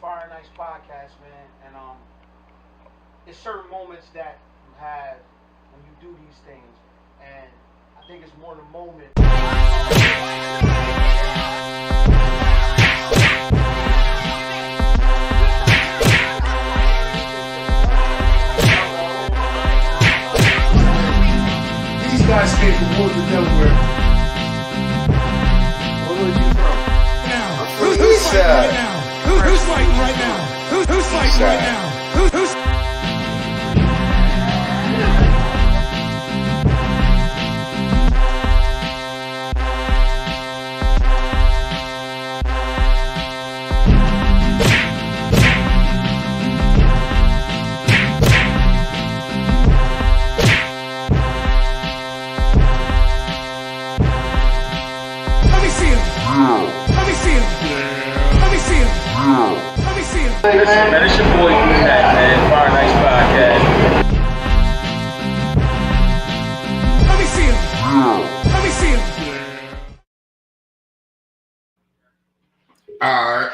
Fi8re Ice podcast, man, and it's certain moments that you have when you do these things, and I think it's more the moment. These guys came from Woodland, Delaware. Where are you from? Now, I'm from who's the East fighting right Side. now? Who's fighting right now? Who's fighting right now? Who's Let me see him. Let me see him. Let me see him. Let me see him. Listen, man, it's your boy Matt, man. Fi8re Ice Podcast. Let me see him. Let me see him. All right.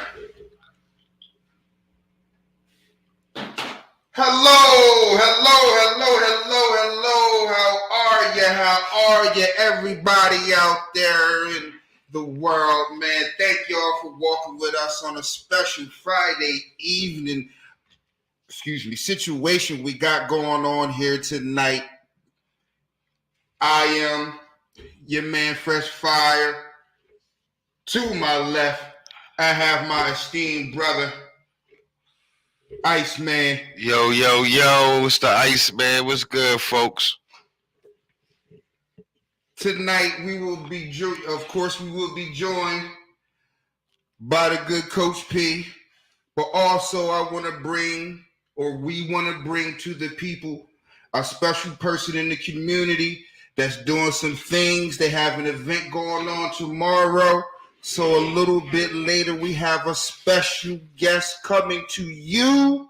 Hello. How are you, everybody out there in the world, man? Thank y'all for walking with us on a special Friday evening, situation we got going on here tonight. I am your man, Fresh Fire. To my left, I have my esteemed brother, Ice Man. Yo, it's the Ice Man. What's good, folks? Tonight we will be, of course, we will be joined by the good Coach P, but also we want to bring to the people a special person in the community that's doing some things. They have an event going on tomorrow. So a little bit later, we have a special guest coming to you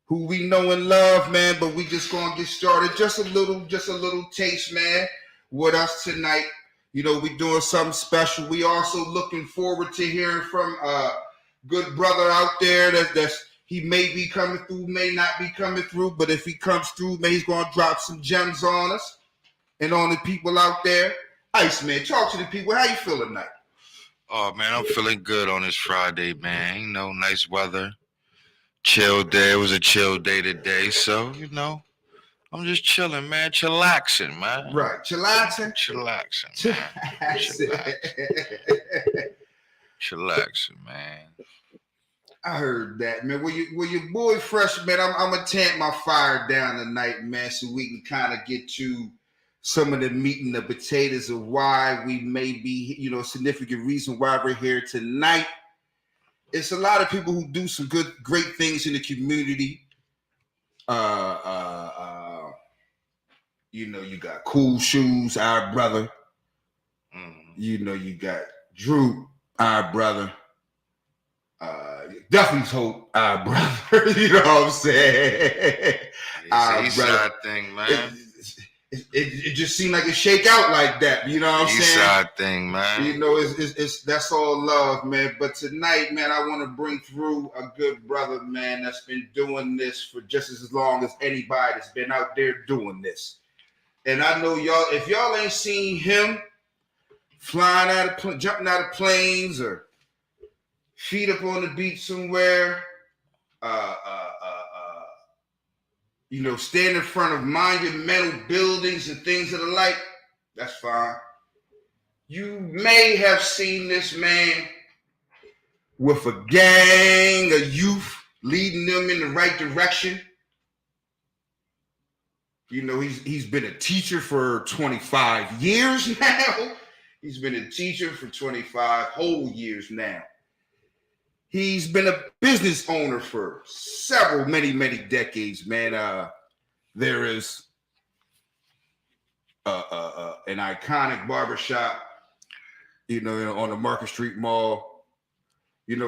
who we know and love, man, but we just going to get started. Just a little taste, man, with us tonight. You know, we doing something special. We also looking forward to hearing from a good brother out there that's he may be coming through, may not be coming through, but if he comes through, man, he's going to drop some gems on us and on the people out there. Ice Man, talk to the people. How you feeling tonight? Oh, man, I'm feeling good on this Friday, man. You know, nice weather. Chill day. It was a chill day today. So, you know, I'm just chilling, man. Chillaxing, man. Right. Chillaxing? Chillaxing, man. Chillaxing, man. I heard that, man. Well, your boy Fresh, man, I'm going to tamp my fire down tonight, man, so we can kind of get to some of the meat and the potatoes of why we may be, you know, significant reason why we're here tonight. It's a lot of people who do some great things in the community. You know, you got Cool Shoes, our brother. You know, you got Drew, our brother. Definitely Hope, our brother. You know what I'm saying? It's an Eastside thing, man. It just seemed like it shake out like that. You know what I'm saying? Eastside thing, man. You know, it's that's all love, man. But tonight, man, I want to bring through a good brother, man, that's been doing this for just as long as anybody that's been out there doing this. And I know y'all, if y'all ain't seen him jumping out of planes or feet up on the beach somewhere, you know, stand in front of monumental buildings and things of the like, that's fine. You may have seen this man with a gang of youth leading them in the right direction. You know, he's been a teacher for 25 years now. He's been a teacher for 25 whole years now. He's been a business owner for many decades, man. There is an iconic barbershop, on the Market Street Mall.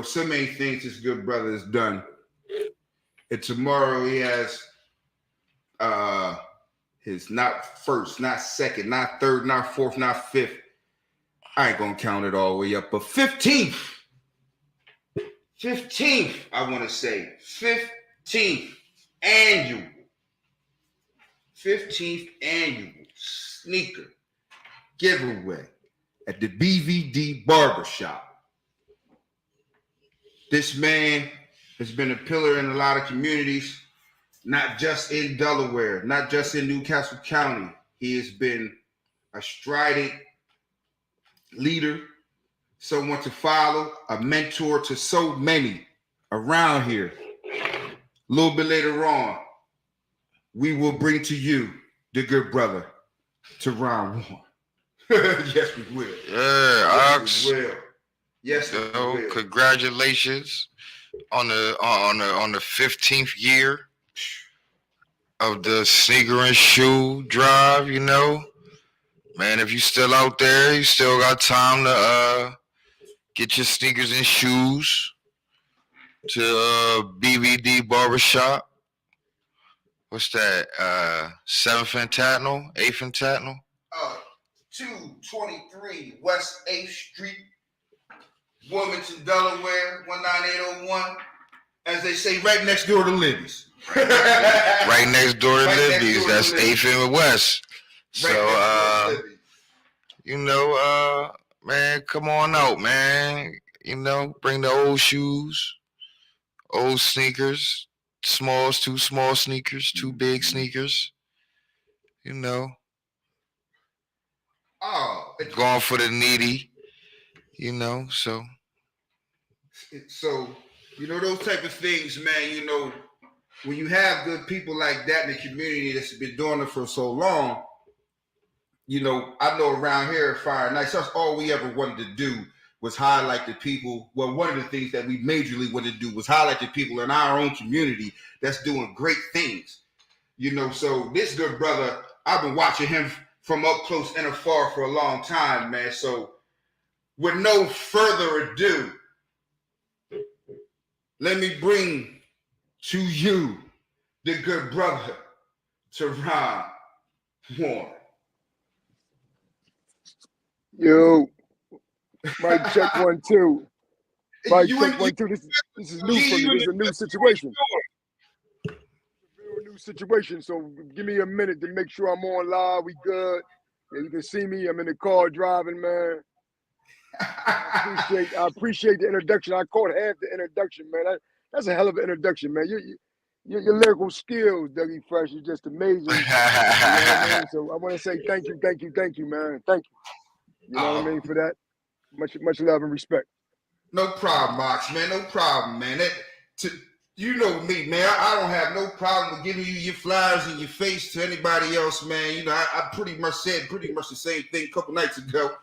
So many things this good brother has done. And tomorrow he has his not first, not second, not third, not fourth, not fifth. I ain't gonna count it all the way up, but 15th, I want to say 15th annual sneaker giveaway at the BVD Barbershop. This man has been a pillar in a lot of communities, not just in Delaware, not just in Newcastle County. He has been a strident leader, someone to follow, a mentor to so many around here. A little bit later on, we will bring to you the good brother, Teron Warren. Yes, we will. Yeah, Ox. We will. Yes, we will. Congratulations on the 15th year of the sneaker and shoe drive. Man, if you still out there, you still got time to get your sneakers and shoes to BVD Barbershop. What's that? 7th and Tatnall? 8th and Tatnall? 223 West 8th Street, Wilmington, Delaware, 19801. As they say, right next door to Libby's. Right next door to Libby's. That's 8th and West. So, man, come on out, man. Bring the old shoes, old sneakers, two small sneakers, two big sneakers. Going for the needy, so. So, those type of things, man, when you have good people like that in the community that's been doing it for so long, I know around here at Fi8re Ice, that's all we ever wanted to do was highlight the people. Well, one of the things that we majorly wanted to do was highlight the people in our own community that's doing great things. So this good brother, I've been watching him from up close and afar for a long time, man. So with no further ado, let me bring to you the good brother, Teron Warren. Yo, mic check 1 2. Mic check 1 2. This is new for me. This is a new situation. It's a new situation. So give me a minute to make sure I'm on live. We good. Yeah, you can see me. I'm in the car driving, man. I appreciate the introduction. I caught half the introduction, man. That's a hell of an introduction, man. Your lyrical skills, Dougie Fresh, is just amazing. You know what I mean? So I want to say thank you, man. Thank you. You know what I mean for that? Much love and respect. No problem, Mox, man. No problem, man. You know me, man. I don't have no problem with giving you your flowers in your face to anybody else, man. I pretty much said the same thing a couple nights ago.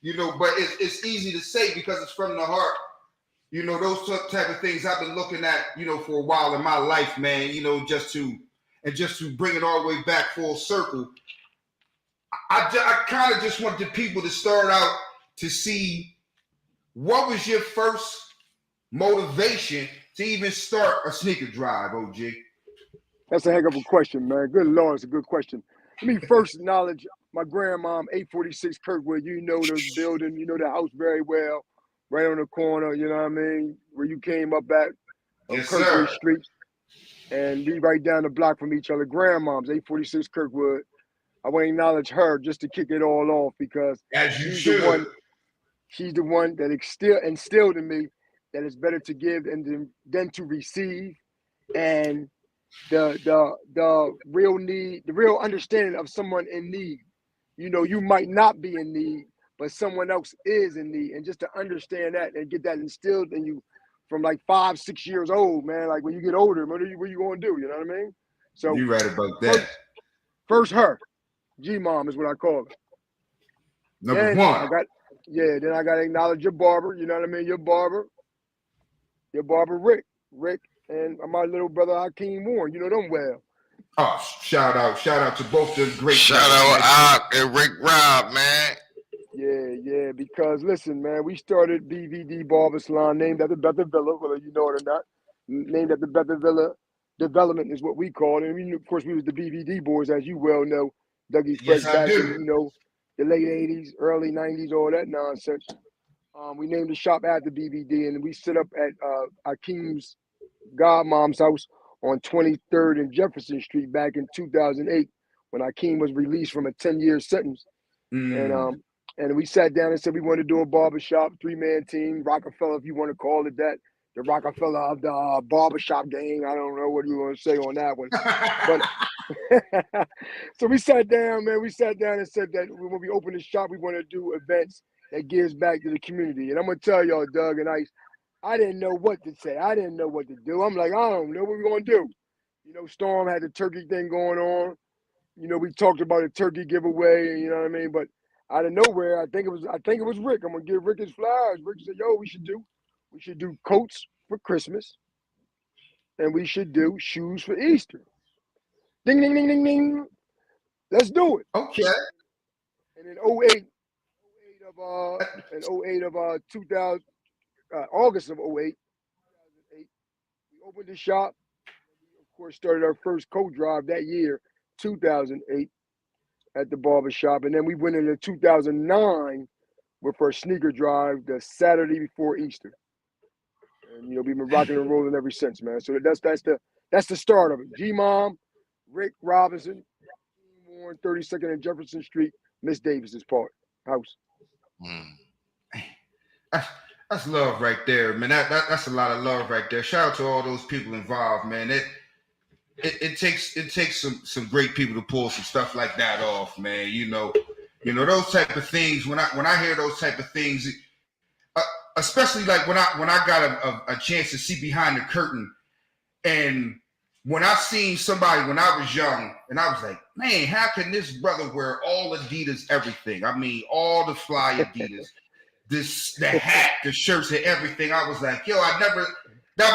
But it's easy to say because it's from the heart. Those type of things I've been looking at, for a while in my life, man. Just to bring it all the way back full circle. I kind of just want the people to start out to see what was your first motivation to even start a sneaker drive, OG? That's a heck of a question, man. Good Lord, it's a good question. Let me first acknowledge my grandmom, 846 Kirkwood. You know the building, you know the house very well, right on the corner, you know what I mean, where you came up at Yes, Kirkwood sir. Street. And we right down the block from each other. Grandmom's 846 Kirkwood. I want to acknowledge her just to kick it all off because she's the one that instilled in me that it's better to give than to receive, and the real need, the real understanding of someone in need. You might not be in need, but someone else is in need, and just to understand that and get that instilled in you from like 5-6 years old, man. Like when you get older, what are you going to do? You know what I mean? So you're right about that. First her. G-Mom is what I call her. Number one. Then I got to acknowledge your barber, you know what I mean? Your barber. your barber Rick, and my little brother Hakeem Warren. You know them well. Oh, shout out to both the great. Shout out Ock and Rick Rob, man. Yeah, because listen, man, we started BVD Barber Salon, named after Bethel Villa, whether you know it or not. Named after Bethel Villa Development is what we call it. And of course, we was the BVD boys, as you well know. Dougie Fresh back in, the late 80s, early 90s, all that nonsense. We named the shop after BVD, and we set up at Akeem's godmom's house on 23rd and Jefferson Street back in 2008 when Akeem was released from a 10-year sentence. And we sat down and said we wanted to do a barbershop, 3-man team, Rockefeller, if you want to call it that. The Rockefeller of the barbershop gang. I don't know what you want to say on that one. But so we sat down, man. We sat down and said that when we open the shop, we want to do events that gives back to the community. And I'm going to tell y'all, Doug and Ice, I didn't know what to say. I didn't know what to do. I'm like, I don't know what we're going to do. Storm had the turkey thing going on. We talked about a turkey giveaway, you know what I mean? But out of nowhere, I think it was Rick. I'm gonna give Rick his flowers. Rick said, "Yo, we should do coats for Christmas, and we should do shoes for Easter." Ding, ding, ding, ding, ding. Let's do it. Okay. And in 08 of 2000, August of 08, 2008, we opened the shop. We, of course, started our first coat drive that year, 2008. At the barbershop, and then we went into 2009 with our sneaker drive the Saturday before Easter, and we've been rocking and rolling ever since, man. So that's the start of it. G-Mom, Rick Robinson, Warren, 32nd and Jefferson Street, Miss Davis's house. That's love right there, man. That's a lot of love right there. Shout out to all those people involved, man. It takes some great people to pull some stuff like that off, man. Those type of things. When I hear those type of things, especially like when I got a chance to see behind the curtain, and when I seen somebody when I was young, and I was like, man, how can this brother wear all Adidas everything? I mean, all the fly Adidas, the hat, the shirts, and everything. I was like, yo, that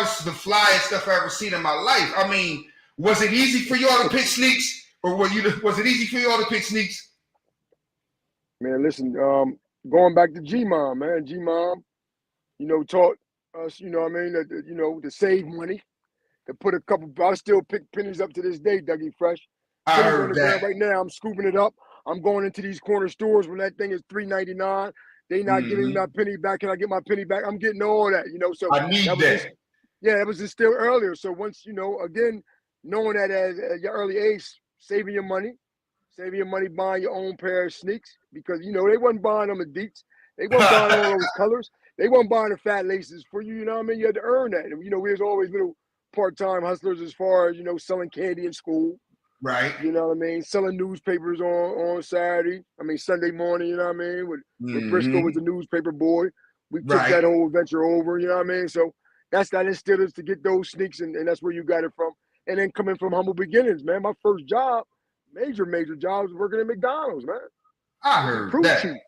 was the flyest stuff I ever seen in my life. I mean. Was it easy for y'all to pick sneaks, or was it easy for y'all to pick sneaks? Man, listen, going back to G-Mom, man, G-Mom, taught us, to save money, to put a couple. I still pick pennies up to this day, Dougie Fresh. I heard that. Right now, I'm scooping it up. I'm going into these corner stores when that thing is $3.99. They not giving me my penny back. Can I get my penny back? I'm getting all that, So I need that. That was just still earlier. So once, again. Knowing that at your early age, saving your money buying your own pair of sneaks because, they wasn't buying them Adidas. They wasn't buying all those colors. They wasn't buying the fat laces for you, you know what I mean? You had to earn that. And, we was always little part-time hustlers as far as, selling candy in school. Right. You know what I mean? Selling newspapers on Sunday morning, you know what I mean? With Briscoe was the newspaper boy. We took that whole venture over, you know what I mean? So that instilled us to get those sneaks, and that's where you got it from. And then coming from humble beginnings, man. My first job, major job, was working at McDonald's, man. I heard that. Chief.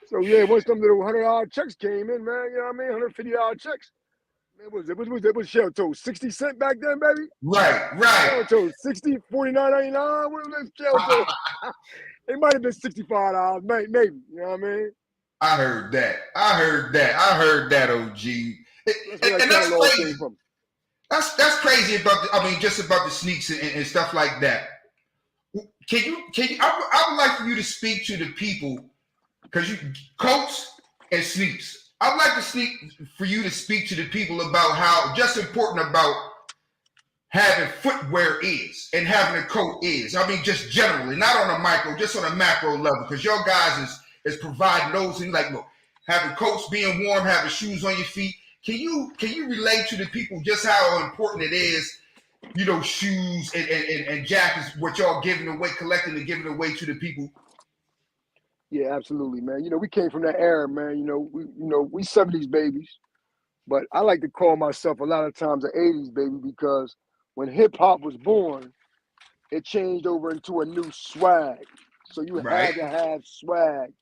So once them little $100 checks came in, man, you know what I mean? $150 checks. Man, what was Shell told? 60 cents back then, baby? Right. Shell told 60, $49.99. What was Shell told? It might have been $65, maybe. You know what I mean? I heard that, OG. And that's crazy. That's crazy about just about the sneaks and stuff like that. Can you? I would like for you to speak to the people because coats and sneaks. I would like for you to speak to the people about how just important about having footwear is and having a coat is. I mean, just generally, not on a micro, just on a macro level, because your guys is providing those and look, having coats being warm, having shoes on your feet. Can you relate to the people just how important it is, shoes and jackets, what y'all collecting and giving away to the people? Yeah, absolutely, man. We came from that era, man. We 70s babies, but I like to call myself a lot of times an 80s baby because when hip hop was born, it changed over into a new swag. So you had to have swag.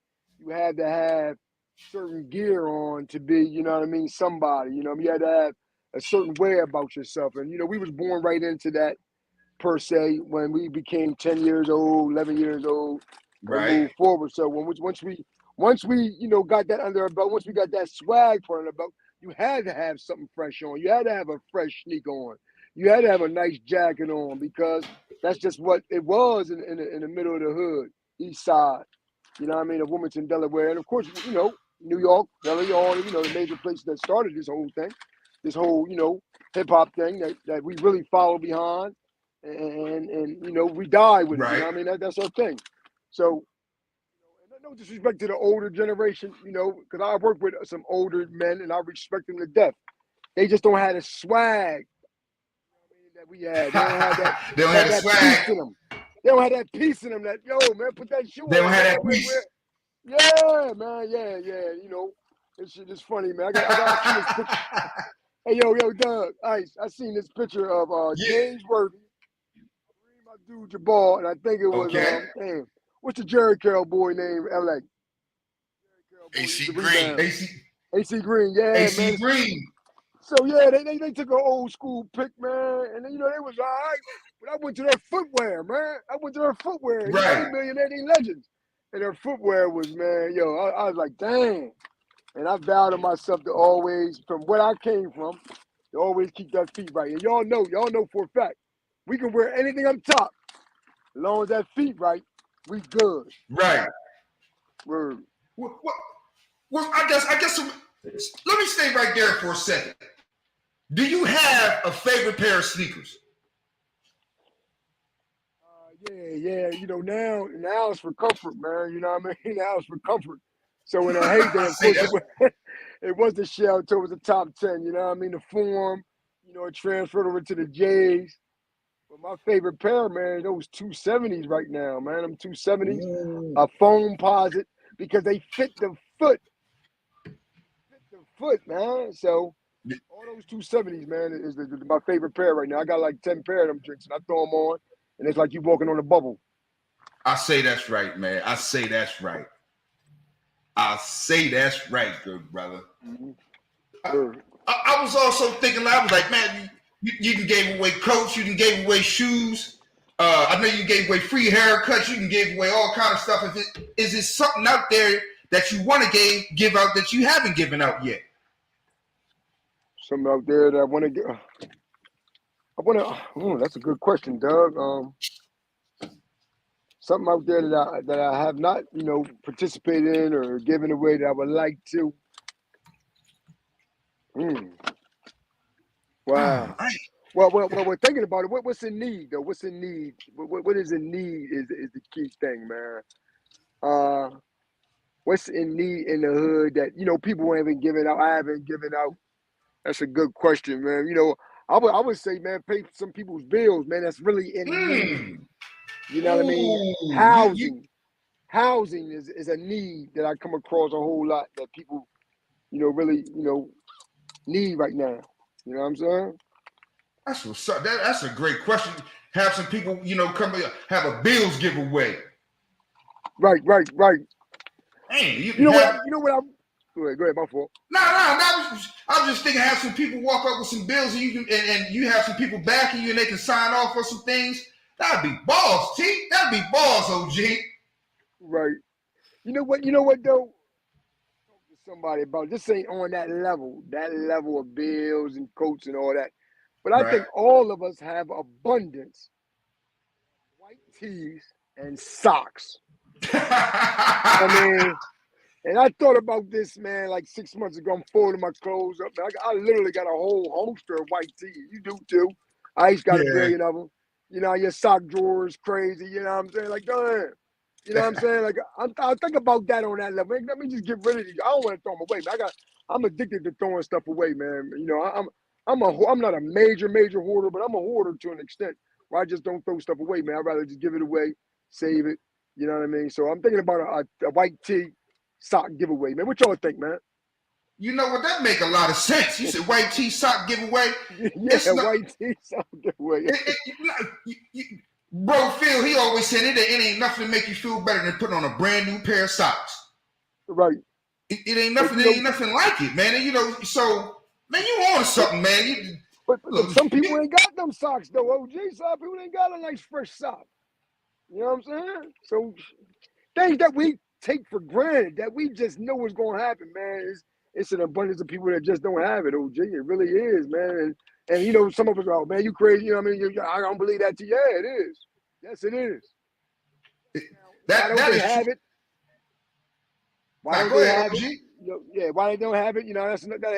You had to have certain gear on to be, you know what I mean, somebody. You know, you had to have a certain way about yourself. And, you know, we was born right into that, per se, when we became 10 years old, 11 years old, and moved forward. So once we, you know, got that under our belt, once we got that swag put on our belt, you had to have something fresh on. You had to have a fresh sneaker on. You had to have a nice jacket on, because that's just what it was in the middle of the hood, east side. You know what I mean, of Wilmington, Delaware. And of course, you know, New York, Delaware, all, you know, the major places that started this whole thing, this whole, you know, hip hop thing that we really follow behind. And you know, we die with it. You know what I mean? That's our thing. So, no disrespect to the older generation, you know, because I work with some older men and I respect them to death. They just don't have the swag, you know what I mean, that we had. They don't have that. They don't have that swag. Piece in them. They don't have that piece in them. That, yo, man, put that shoe on. They don't have that piece. Yeah, man, yeah. You know, this shit is funny, man. I got seen this picture. Hey, yo, Doug, Ice. I seen this picture of James Worthy, my dude Jabal, and I think it was damn, what's the Jerry Carroll boy name? LA. AC Green. AC Green, yeah, AC man. Green. So yeah, they took an old school pic, man, and then, you know, they was all right. But I went to their footwear, man. Right. You know, they millionaires, they legends, and their footwear was, man, yo, I was like, dang. And I vowed to myself to always, from where I came from, to always keep that feet right. And y'all know for a fact, we can wear anything up top, as long as that feet right, we good. Right. Word. Well, I guess. Let me stay right there for a second. Do you have a favorite pair of sneakers? Yeah. You know, now it's for comfort, man. You know what I mean? Now it's for comfort. So when I hate that, of course, it was the shell towards the top 10. You know what I mean? The form, you know, it transferred over to the J's. But my favorite pair, man, those 270s right now, man. I'm 270s, a foam posit, because they fit the foot. Man. So all those 270s, man, is my favorite pair right now. I got like 10 pair of them drinks, and I throw them on, and it's like you walking on a bubble. I say that's right, man. I say that's right, good brother. Mm-hmm. I was also thinking, I was like, man, you can give away coats, you can give away shoes. I know you gave away free haircuts, you can give away all kind of stuff. Is it something out there that you want to give out that you haven't given out yet? Something out there that I want to get. That's a good question, Doug. Something out there that I have not, you know, participated in or given away that I would like to. Wow. Well, thinking about it, what's in need though? What's in need? What is in need is the key thing, man. What's in need in the hood that, you know, people haven't given out? I haven't given out. That's a good question, man. You know, I would say, man, pay some people's bills, man. That's really in need. You know what I mean? Housing is a need that I come across a whole lot that people, you know, really, you know, need right now. You know what I'm saying? That's what's up. That's a great question. Have some people, you know, come have a bills giveaway. Right. Man, you know what? Go ahead, my fault. No, I was just thinking, have some people walk up with some bills, and you have some people backing you, and they can sign off for some things. That'd be balls, T. That'd be balls, OG. Right. You know what though? Talk to somebody about this ain't on that level of bills and coats and all that. But I think all of us have abundance. White tees and socks. I mean. And I thought about this, man, like 6 months ago. I'm folding my clothes up. Man, I literally got a whole holster of white tees. You do too. I just got a billion of them. You know, your sock drawer is crazy. You know what I'm saying? Like, damn. You know what I'm saying? Like, I think about that on that level. Let me just get rid of these. I don't want to throw them away, man. I'm addicted to throwing stuff away, man. You know, I'm not a major hoarder, but I'm a hoarder to an extent where I just don't throw stuff away, man. I'd rather just give it away, save it. You know what I mean? So I'm thinking about a white tee sock giveaway, man. What y'all think, man? You know what? That make a lot of sense. You said white tee sock giveaway. Yeah, white tee sock giveaway. Bro, Phil, he always said it ain't nothing to make you feel better than putting on a brand new pair of socks. Right. It ain't nothing. It ain't nothing like it, man. And, you know, so man, you on something, man. But Look, some people ain't got them socks though. OG, some people ain't got a nice fresh sock. You know what I'm saying? So things that we take for granted that we just know is gonna happen, man. It's an abundance of people that just don't have it. OG, it really is, man. And you know, some of us are, oh, man, you crazy. You know what I mean? I don't believe that. Yeah, it is. Yes, it is. Why don't they have it? Why don't they have it? Yeah, why they don't have it? You know, that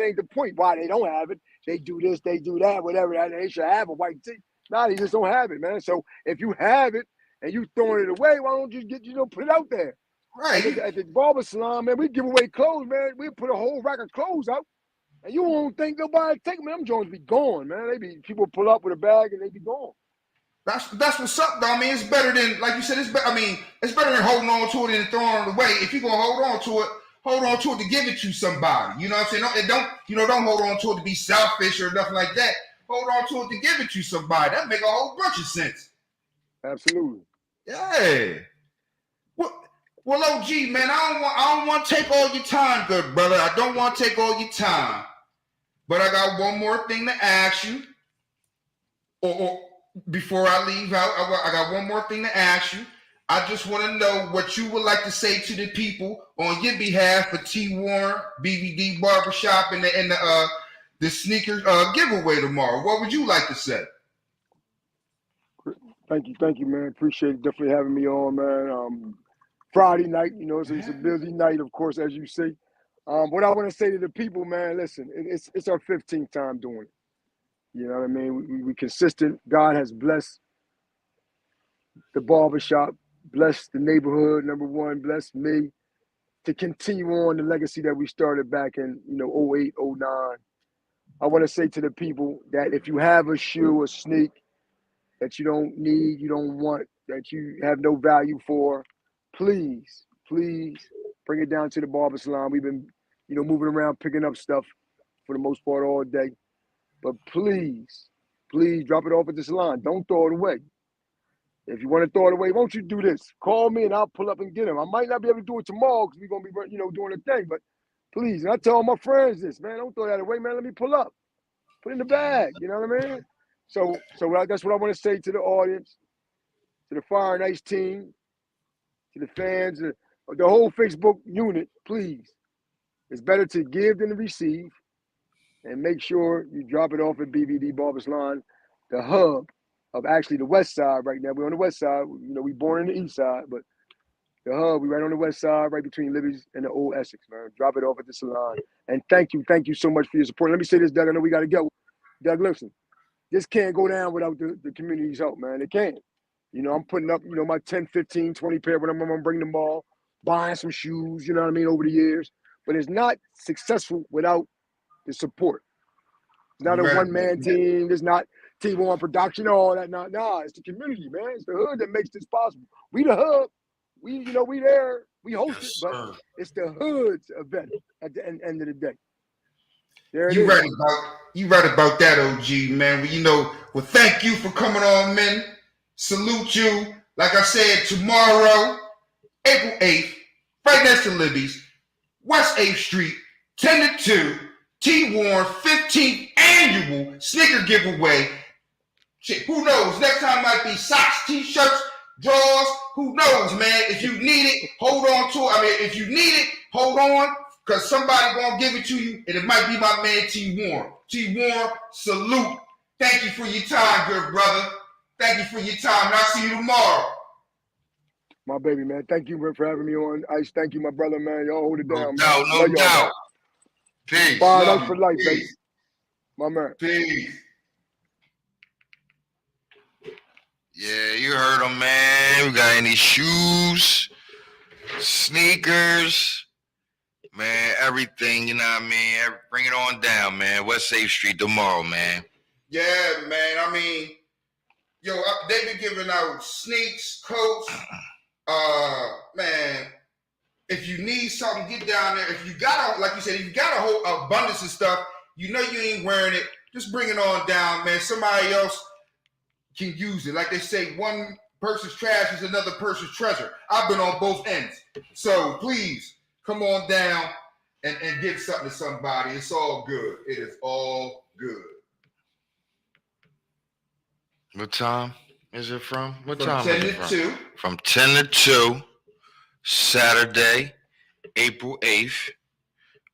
ain't the point. Why they don't have it? They do this, they do that, whatever. They should have a white tee. Nah, they just don't have it, man. So if you have it and you throwing it away, why don't you put it out there? Right. At the barber salon, man, we give away clothes, man. We put a whole rack of clothes out, and you won't think nobody take them. Them joints be gone, man. People pull up with a bag and they be gone. That's what's up, though. I mean, it's better than, like you said, it's better than holding on to it and throwing it away. If you're gonna hold on to it to give it to somebody. You know what I'm saying? Don't hold on to it to be selfish or nothing like that. Hold on to it to give it to somebody. That make a whole bunch of sense. Absolutely. Yeah. Well, OG, man, I don't want to take all your time, good brother. I don't want to take all your time. But I got one more thing to ask you. Or before I leave out, I got one more thing to ask you. I just want to know what you would like to say to the people on your behalf for Fi8re BBD Barbershop and the sneaker giveaway tomorrow. What would you like to say? Thank you, man. Appreciate it. Definitely having me on, man. Friday night, you know, it's a busy night, of course, as you see. What I want to say to the people, man, listen, it's our 15th time doing it. You know what I mean? We consistent. God has blessed the barbershop, blessed the neighborhood, number one, blessed me to continue on the legacy that we started back in, 08, 09. I want to say to the people that if you have a shoe, a sneak that you don't need, you don't want, that you have no value for, please bring it down to the barber salon. We've been, moving around, picking up stuff for the most part all day. But please drop it off at the salon. Don't throw it away. If you want to throw it away, won't you do this? Call me and I'll pull up and get them. I might not be able to do it tomorrow because we're going to be, doing a thing. But please, and I tell all my friends this, man, don't throw that away, man. Let me pull up. Put it in the bag. You know what I mean? So that's what I want to say to the audience, to the Fi8re Ice team, to the fans, the whole Facebook unit, please. It's better to give than to receive. And make sure you drop it off at BBD Barber Salon, the hub of actually the west side right now. We're on the west side. We born in the east side, but the hub, we right on the west side, right between Libby's and the old Essex, man. Drop it off at the salon. And thank you so much for your support. Let me say this, Doug. I know we got to go. Doug, listen, this can't go down without the community's help, man. It can't. I'm putting up, my 10, 15, 20 pair when I'm going to bring them all, buying some shoes, over the years. But it's not successful without the support. It's not a one-man team. It's not T1 production, all that. Nah, it's the community, man. It's the hood that makes this possible. We the hub. We there. We host it, but it's the hood's event at the end of the day. There it is. You right about that, OG, man. Well, thank you for coming on, man. Salute you. Like I said, tomorrow, April 8th, right next to Libby's, West 8th Street, 10 to 2, Fi8re 15th annual sneaker giveaway. Shit, who knows? Next time might be socks, t-shirts, drawers. Who knows, man? If you need it, hold on to it. If you need it, hold on, because somebody gonna give it to you, and it might be my man Fi8re. Fi8re, salute. Thank you for your time, good brother. Thank you for your time, and I'll see you tomorrow. My baby, man. Thank you for having me on Ice. Thank you, my brother, man. Y'all hold it down, man. No doubt. Peace. Fi8re Ice for life, baby. My man. Peace. Yeah, you heard him, man. We got any shoes, sneakers, man, everything, you know what I mean? Bring it on down, man. West 8th Street tomorrow, man. Yeah, man. I mean, they've been giving out sneaks, coats. Man, if you need something, get down there. If you got like you said, if you got a whole abundance of stuff, you ain't wearing it, just bring it on down, man. Somebody else can use it. Like they say, one person's trash is another person's treasure. I've been on both ends. So please come on down and give something to somebody. It's all good. It is all good. What time is it from? What From time 10 is it to from? 2. From 10 to 2, Saturday, April 8th,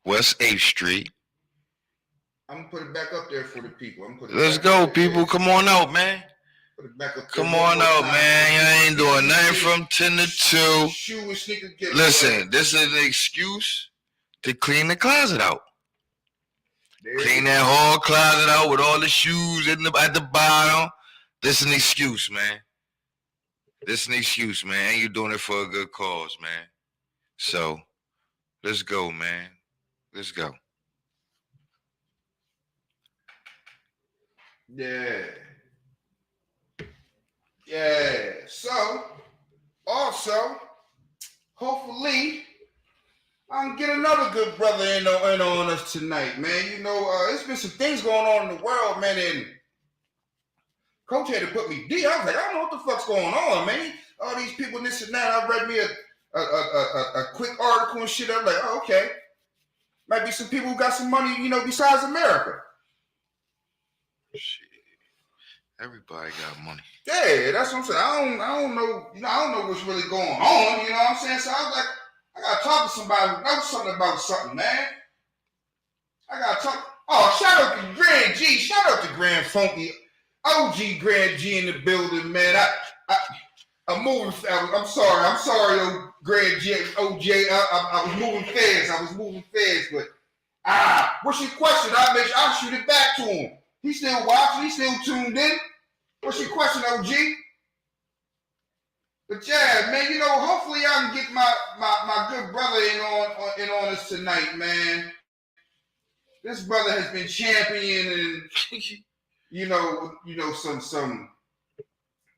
West 8th Street. I'm going to put it back up there for the people. Let's go, people. Come on out, man. Put it back up there. Come on out, man. You ain't doing nothing from 10 to 2. Shoe and sneaker get Listen, this is an excuse to clean the closet out. Clean that whole closet out with all the shoes at the bottom. This is an excuse, man. This is an excuse, man. And you're doing it for a good cause, man. So, let's go, man. Let's go. Yeah. Yeah. So, also, hopefully, I can get another good brother in on us tonight, man. You know, there's been some things going on in the world, man, and Coach had to put me deep. I was like, I don't know what the fuck's going on, man. All these people, this and that. I read me a quick article and shit. I'm like, oh, okay. Might be some people who got some money, you know, besides America. Shit. Everybody got money. Yeah, that's what I'm saying. I don't know, you know, I don't know what's really going on, you know what I'm saying? So I was like, I gotta talk to somebody who knows something about something, man. I gotta talk. Oh, shout out to Grand G. Shout out to Grand Funky. OG Grand G in the building, man. I'm moving. I'm sorry, old Grand G, OJ. I was moving fast. But what's your question? I'll shoot it back to him. He's still watching. He's still tuned in. What's your question, OG? But yeah, man, you know, hopefully I can get my good brother in on us tonight, man. This brother has been championing, you know,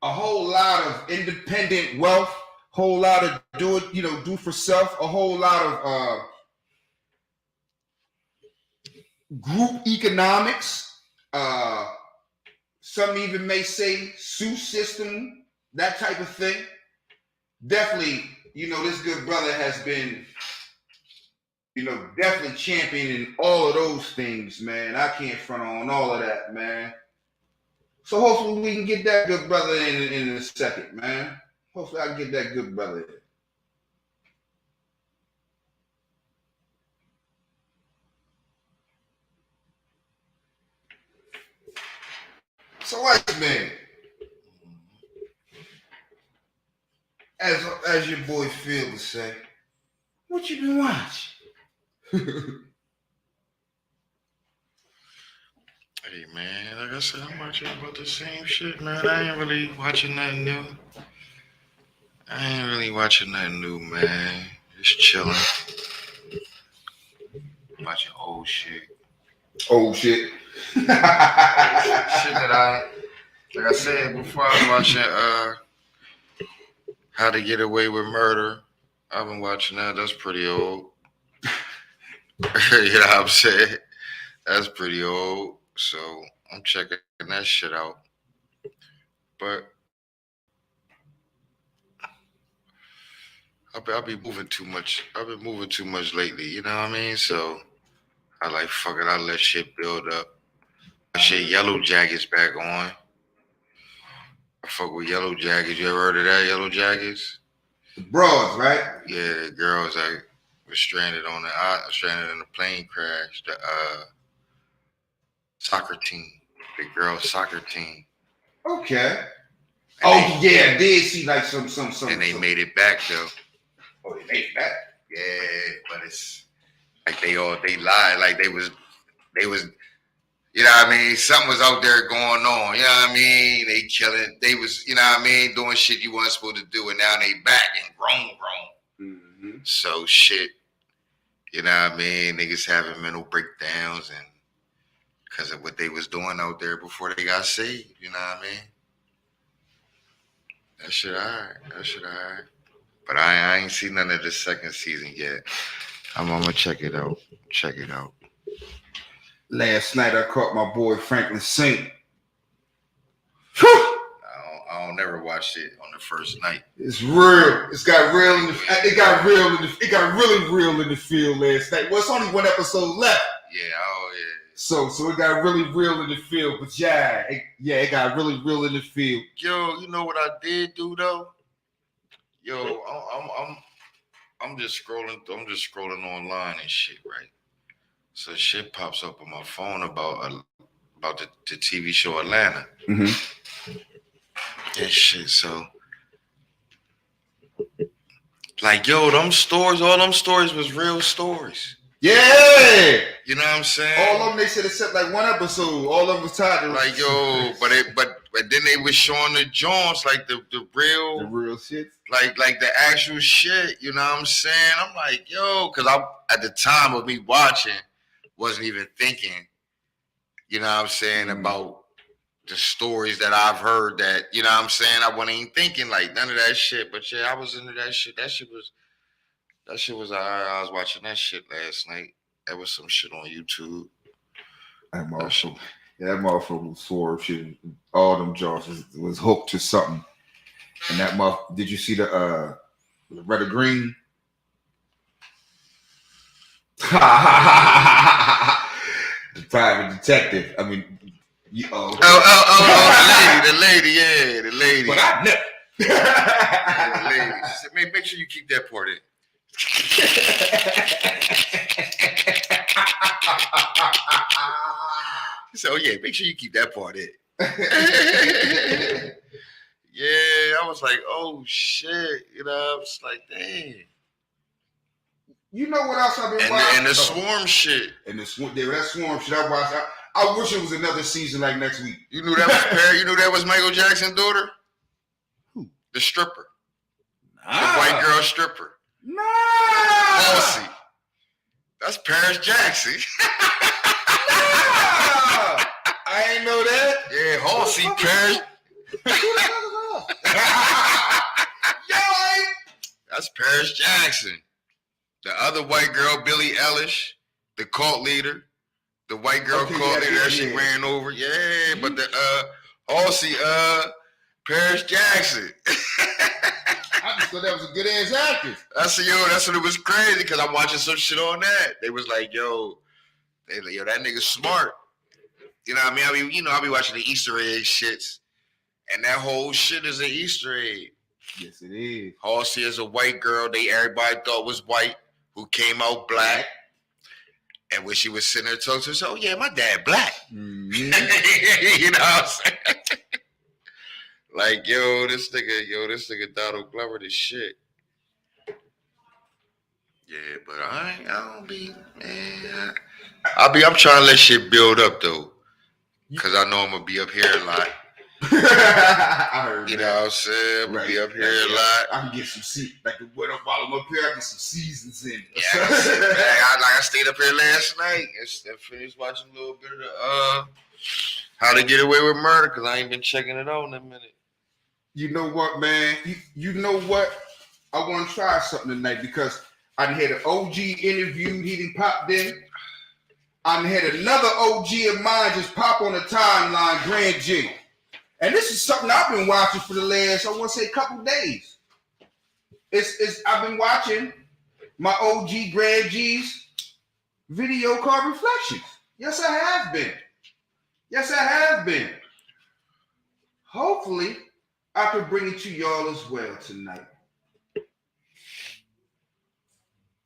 a whole lot of independent wealth, whole lot of do for self, a whole lot of group economics. Some even may say Sue system, that type of thing. Definitely, you know, this good brother has been, you know, definitely championing all of those things, man. I can't front on all of that, man. So hopefully we can get that good brother in a second, man. Hopefully I can get that good brother in. So what, man? As your boy Phil would say, what you been watching? Hey, man, like I said, I'm watching about the same shit, man. I ain't really watching nothing new. Man. Just chilling. Watching old shit. Old shit. Shit that like I said before, I was watching How to Get Away with Murder. I've been watching that. That's pretty old. You know what I'm saying? That's pretty old. So I'm checking that shit out. But I'll be moving too much. I've been moving too much lately. You know what I mean? So I like, fuck it. I let shit build up. Shit, Yellow Jackets back on. I fuck with Yellow Jackets. You ever heard of that, Yellow Jackets? The broads, right? Yeah, the girls that were stranded in a plane crash. The soccer team, the girls' soccer team. Okay. I did see like some. And they made it back though. Oh, they made it back. Yeah, but it's like they lied, like they was. You know what I mean? Something was out there going on. You know what I mean? They killing. They was, you know what I mean, doing shit you weren't supposed to do, and now they back and grown. Mm-hmm. So shit. You know what I mean? Niggas having mental breakdowns and because of what they was doing out there before they got saved. You know what I mean? That shit alright. But I ain't seen none of the second season yet. I'm gonna check it out. Last night I caught my boy Franklin Saint. I don't don't never watch it on the first night. It's real. It got really real in the field last night. Well, it's only one episode left. Yeah, oh yeah. So it got really real in the field. But it got really real in the field. Yo, you know what I did do though? Yo, I'm just scrolling. I'm just scrolling online and shit, right? So shit pops up on my phone about the TV show Atlanta. Mm-hmm. And shit. So, like, yo, all them stories was real stories. Yeah. You know what I'm saying? All of them, they said except like one episode. All of them was tied. Like, yo, but then they was showing the Jones, like the real shit. Like the actual shit. You know what I'm saying? I'm like, yo, because I at the time of me watching, wasn't even thinking, you know what I'm saying, about the stories that I've heard that, you know what I'm saying, I wasn't even thinking like none of that shit. But yeah, I was into that shit. That shit was I was watching that shit last night. There was some shit on YouTube. That motherfucker was swerve shit. All them jaws was hooked to something. And that did you see the red or green? The private detective. I mean, the lady, yeah, the lady. But I never. Yeah, the lady. She said, make sure you keep that part in. He said, oh yeah, make sure you keep that part in. Yeah, I was like, oh shit, you know, I was like, dang. You know what else I've been watching? And the swarm shit. And that swarm shit I watched. I wish it was another season like next week. You knew that was Perry? You knew that was Michael Jackson's daughter? Who? The stripper. The white girl stripper. Nah. Halsey. That's Paris Jackson. Nah. I ain't know that. Yeah, Halsey, Paris. That's Paris Jackson. The other white girl, Billie Eilish, the cult leader. The white girl cult leader that she ran over. Yeah, but the Halsey, Paris Jackson. I just thought that was a good ass actress. That's what it was crazy because I'm watching some shit on that. They was like, yo, that nigga smart. You know what I mean? I'll be watching the Easter egg shits. And that whole shit is an Easter egg. Yes, it is. Halsey is a white girl everybody thought was white, who came out black. And when she was sitting there talking to herself, oh yeah, my dad black. Mm-hmm. You know what I'm saying? Like, yo, this nigga Donald Glover, this shit. Yeah, but I don't be, man. I'm trying to let shit build up though. Cause I know I'm gonna be up here a lot. I heard you know what I'm saying? I'm gonna be up here a lot. I can get some seasons. Like while I'm up here, I get some seasons in. Yeah, I stayed up here last night and finished watching a little bit of the How to Get Away with Murder, cause I ain't been checking it out in a minute. You know what, man? You know what? I want to try something tonight because I had an OG interviewed. He didn't pop in. I had another OG of mine just pop on the timeline, Grand G. And this is something I've been watching for the last, I want to say, couple days. I've been watching my OG Grand G's video called Reflections. Yes, I have been. Hopefully, I can bring it to y'all as well tonight.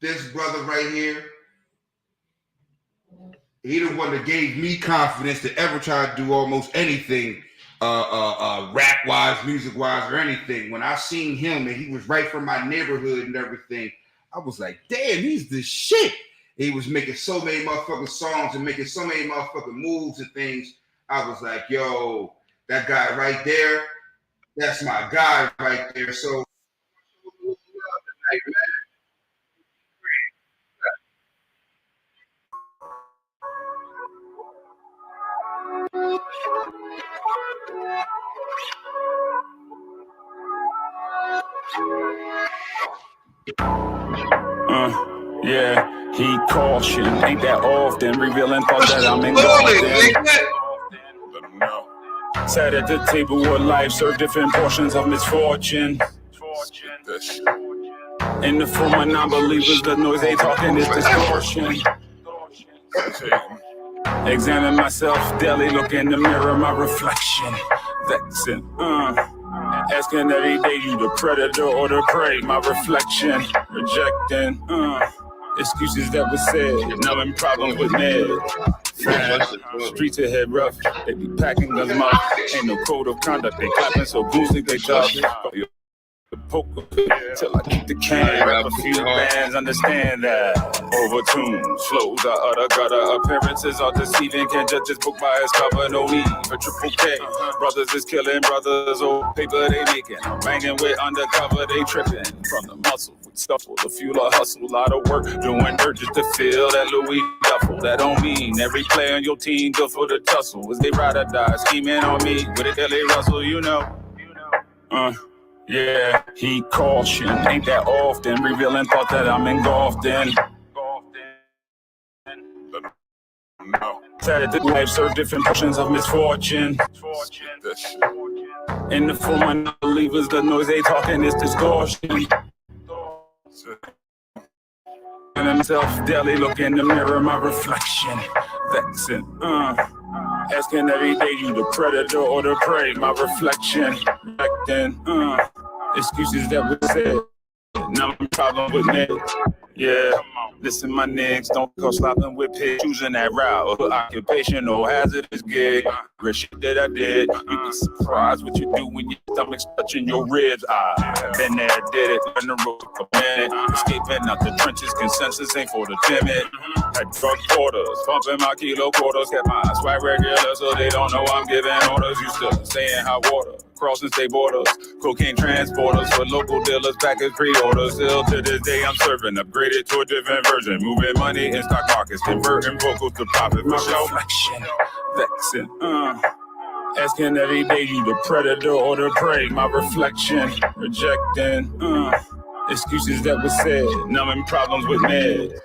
This brother right here, he the one that gave me confidence to ever try to do almost anything, rap-wise, music-wise, or anything. When I seen him and he was right from my neighborhood and everything, I was like, damn, he's the shit. He was making so many motherfucking songs and making so many motherfucking moves and things. I was like, yo, that guy right there, that's my guy right there. So, tonight, man. Yeah, he caution. Ain't that often revealing thoughts that I'm in. Let him know. Sat at the table where life served different portions of misfortune. In the form of non-believers, the noise they talking is distortion. Examine myself daily, look in the mirror, my reflection. Vexing, asking every day, you the predator or the prey, my reflection. Rejecting, excuses that were said, numbing problems with meds. Streets ahead rough, they be packing guns mouth. Ain't no code of conduct, they clapping so goosey they tough. Poker till I keep the can. Rap a few bands, understand that. Overtunes, flows are utter gutter. Appearances are deceiving. Can't judge this book by its cover. No need for triple K. Brothers is killing brothers. Old paper they making. Banging with undercover, they tripping. From the muscle, we scuffle. The fuel of hustle, lot of work. Doing dirt just to feel that Louis duffel. That don't mean every player on your team good for the tussle. As they ride or die, scheming on me with a Kelly Russell, you know. Yeah, he caution, ain't that often, revealing thought that I'm engulfed in. Sad that life serves different portions of misfortune. In the form of non-believers, the noise they talking is distortion. And himself daily look in the mirror, my reflection. Vexing, asking every day, you the predator or the prey, my reflection. Reflecting, excuses that were said, now I'm problem with me. Yeah, listen, my niggas, don't go slopping with pigs. Choosing that route, occupational hazardous gig. Great shit that I did. You be surprised what you do when your stomach's touching your ribs. I've been there, did it, on the road for a minute. Escaping out the trenches, consensus ain't for the timid. Had drug quarters, pumping my kilo quarters. Kept my swag regular so they don't know I'm giving orders. Used to stay in hot water. Crossing state borders, cocaine transporters for local dealers, package pre-orders. Still to this day, I'm serving, upgraded to a different version. Moving money in stock markets, converting vocals to profit. My reflection, vexing, asking every day, you the predator or the prey. My reflection, rejecting, excuses that were said, numbing problems with meds.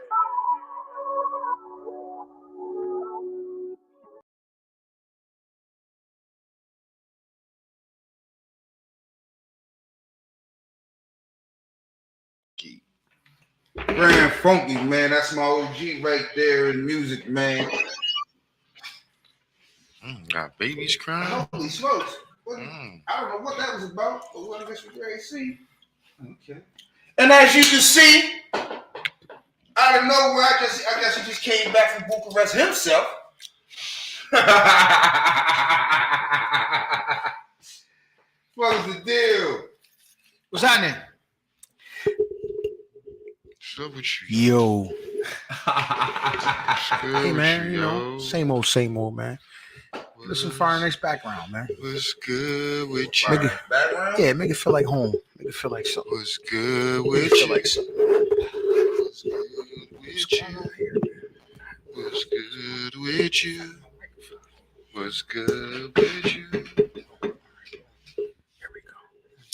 Grand Funky, man. That's my OG right there in music, man. Got babies crying. Holy smokes. I don't know what that was about, but what I guess we ready to see. Okay. And as you can see, out of nowhere, I guess he just came back from Bucharest himself. What was the deal? What's happening? What's up with you? Yo. Hey man, you know, same old, man. Listen, Fi8re Ice background, man. What's good with you? Make it feel like home. Make it feel like something. What's good with Feel you? like something. What's good with you? What's good with you? What's good with you? Here we go.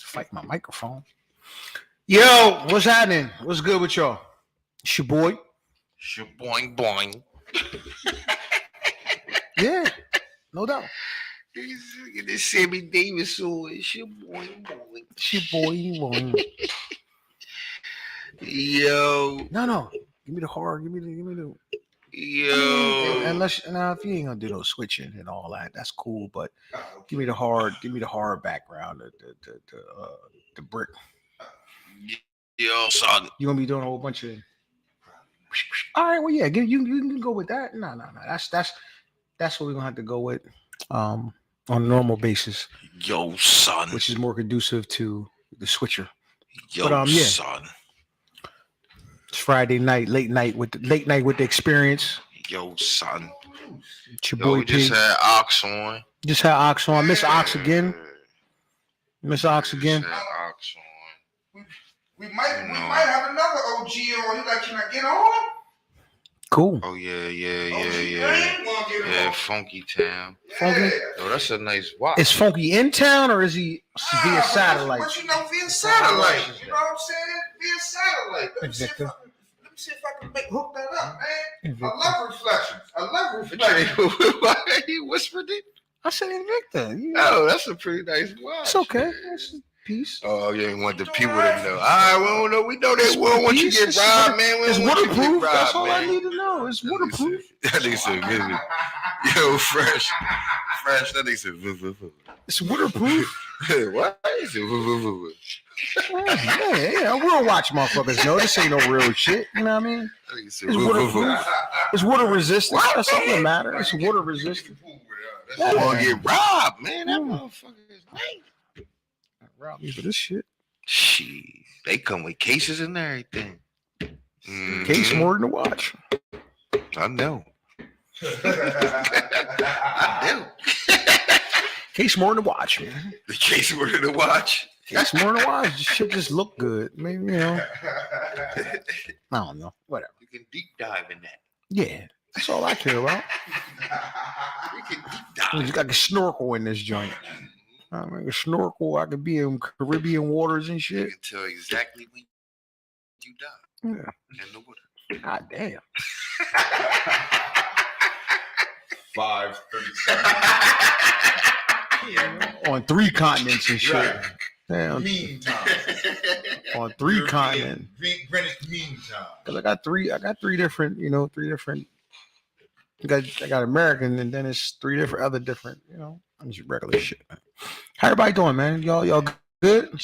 Fight my microphone. Yo, what's happening? What's good with y'all? It's your boy. It's your boing boing. Yeah, no doubt. Look at this Sammy Davis song. It's your boing boing. It's your boy. Yo. No. Give me the hard. Give me the. Yo. Unless now, if you ain't gonna do no switching and all that, that's cool. But give me the hard. Give me the hard background. The brick. Yo, son. You gonna be doing a whole bunch of. All right. Well, yeah. You can go with that. No. That's what we're gonna have to go with. On a normal basis. Yo, son. Which is more conducive to the switcher. Yo, but, son. It's Friday night, late night with the experience. Yo, son. It's your boy just P. had Ox on. Just had Ox on. Miss Ox again. Miss Ox again. Just had Ox on. We might have another OG on. You like, can I get on? Cool. Oh yeah. Yeah, Funky Town. Funky. Yo, that's a nice watch. Is Funky in town or is he via satellite? But you know, via satellite. You know what I'm saying? Via satellite. Let me see if I can hook that up, man. I love reflections. He whispered it. I said Invicta. Oh, that's a pretty nice watch. It's okay. Man. It's peace. Oh, you ain't want the people to know. All right, we don't know. We know that we don't want you to get robbed, man. We It's don't want you to get waterproof. robbed, That's all man. I need to know. It's waterproof. That nigga said, yo, fresh. That nigga said, It's waterproof. what? He said, Yeah, we'll watch motherfuckers know this ain't no real shit. You know what I mean? It's waterproof. It's water resistant. That's all that matters. It's water resistant. That's gonna get robbed, man. That motherfucker is lame. Rob me for this shit. Shit, they come with cases and everything. Case more than a watch. I know. I know. Case more than a watch, man. The case more than a watch. Case more than a watch. This shit just look good. Maybe, you know. I don't know. Whatever. You can deep dive in that. Yeah. That's all I care about. You can deep dive. You got a snorkel in this joint. I mean, a snorkel. I could be in Caribbean waters and shit. You can tell exactly when you die. Yeah. In the water. God damn. 5:37. On 3 continents and shit. Right. Damn. Meantime. On 3 continents. Greenwich meantime. Cause I got three different, I got American, and then it's 3 other different, I'm just regular shit, man. How everybody doing, man? Y'all good? I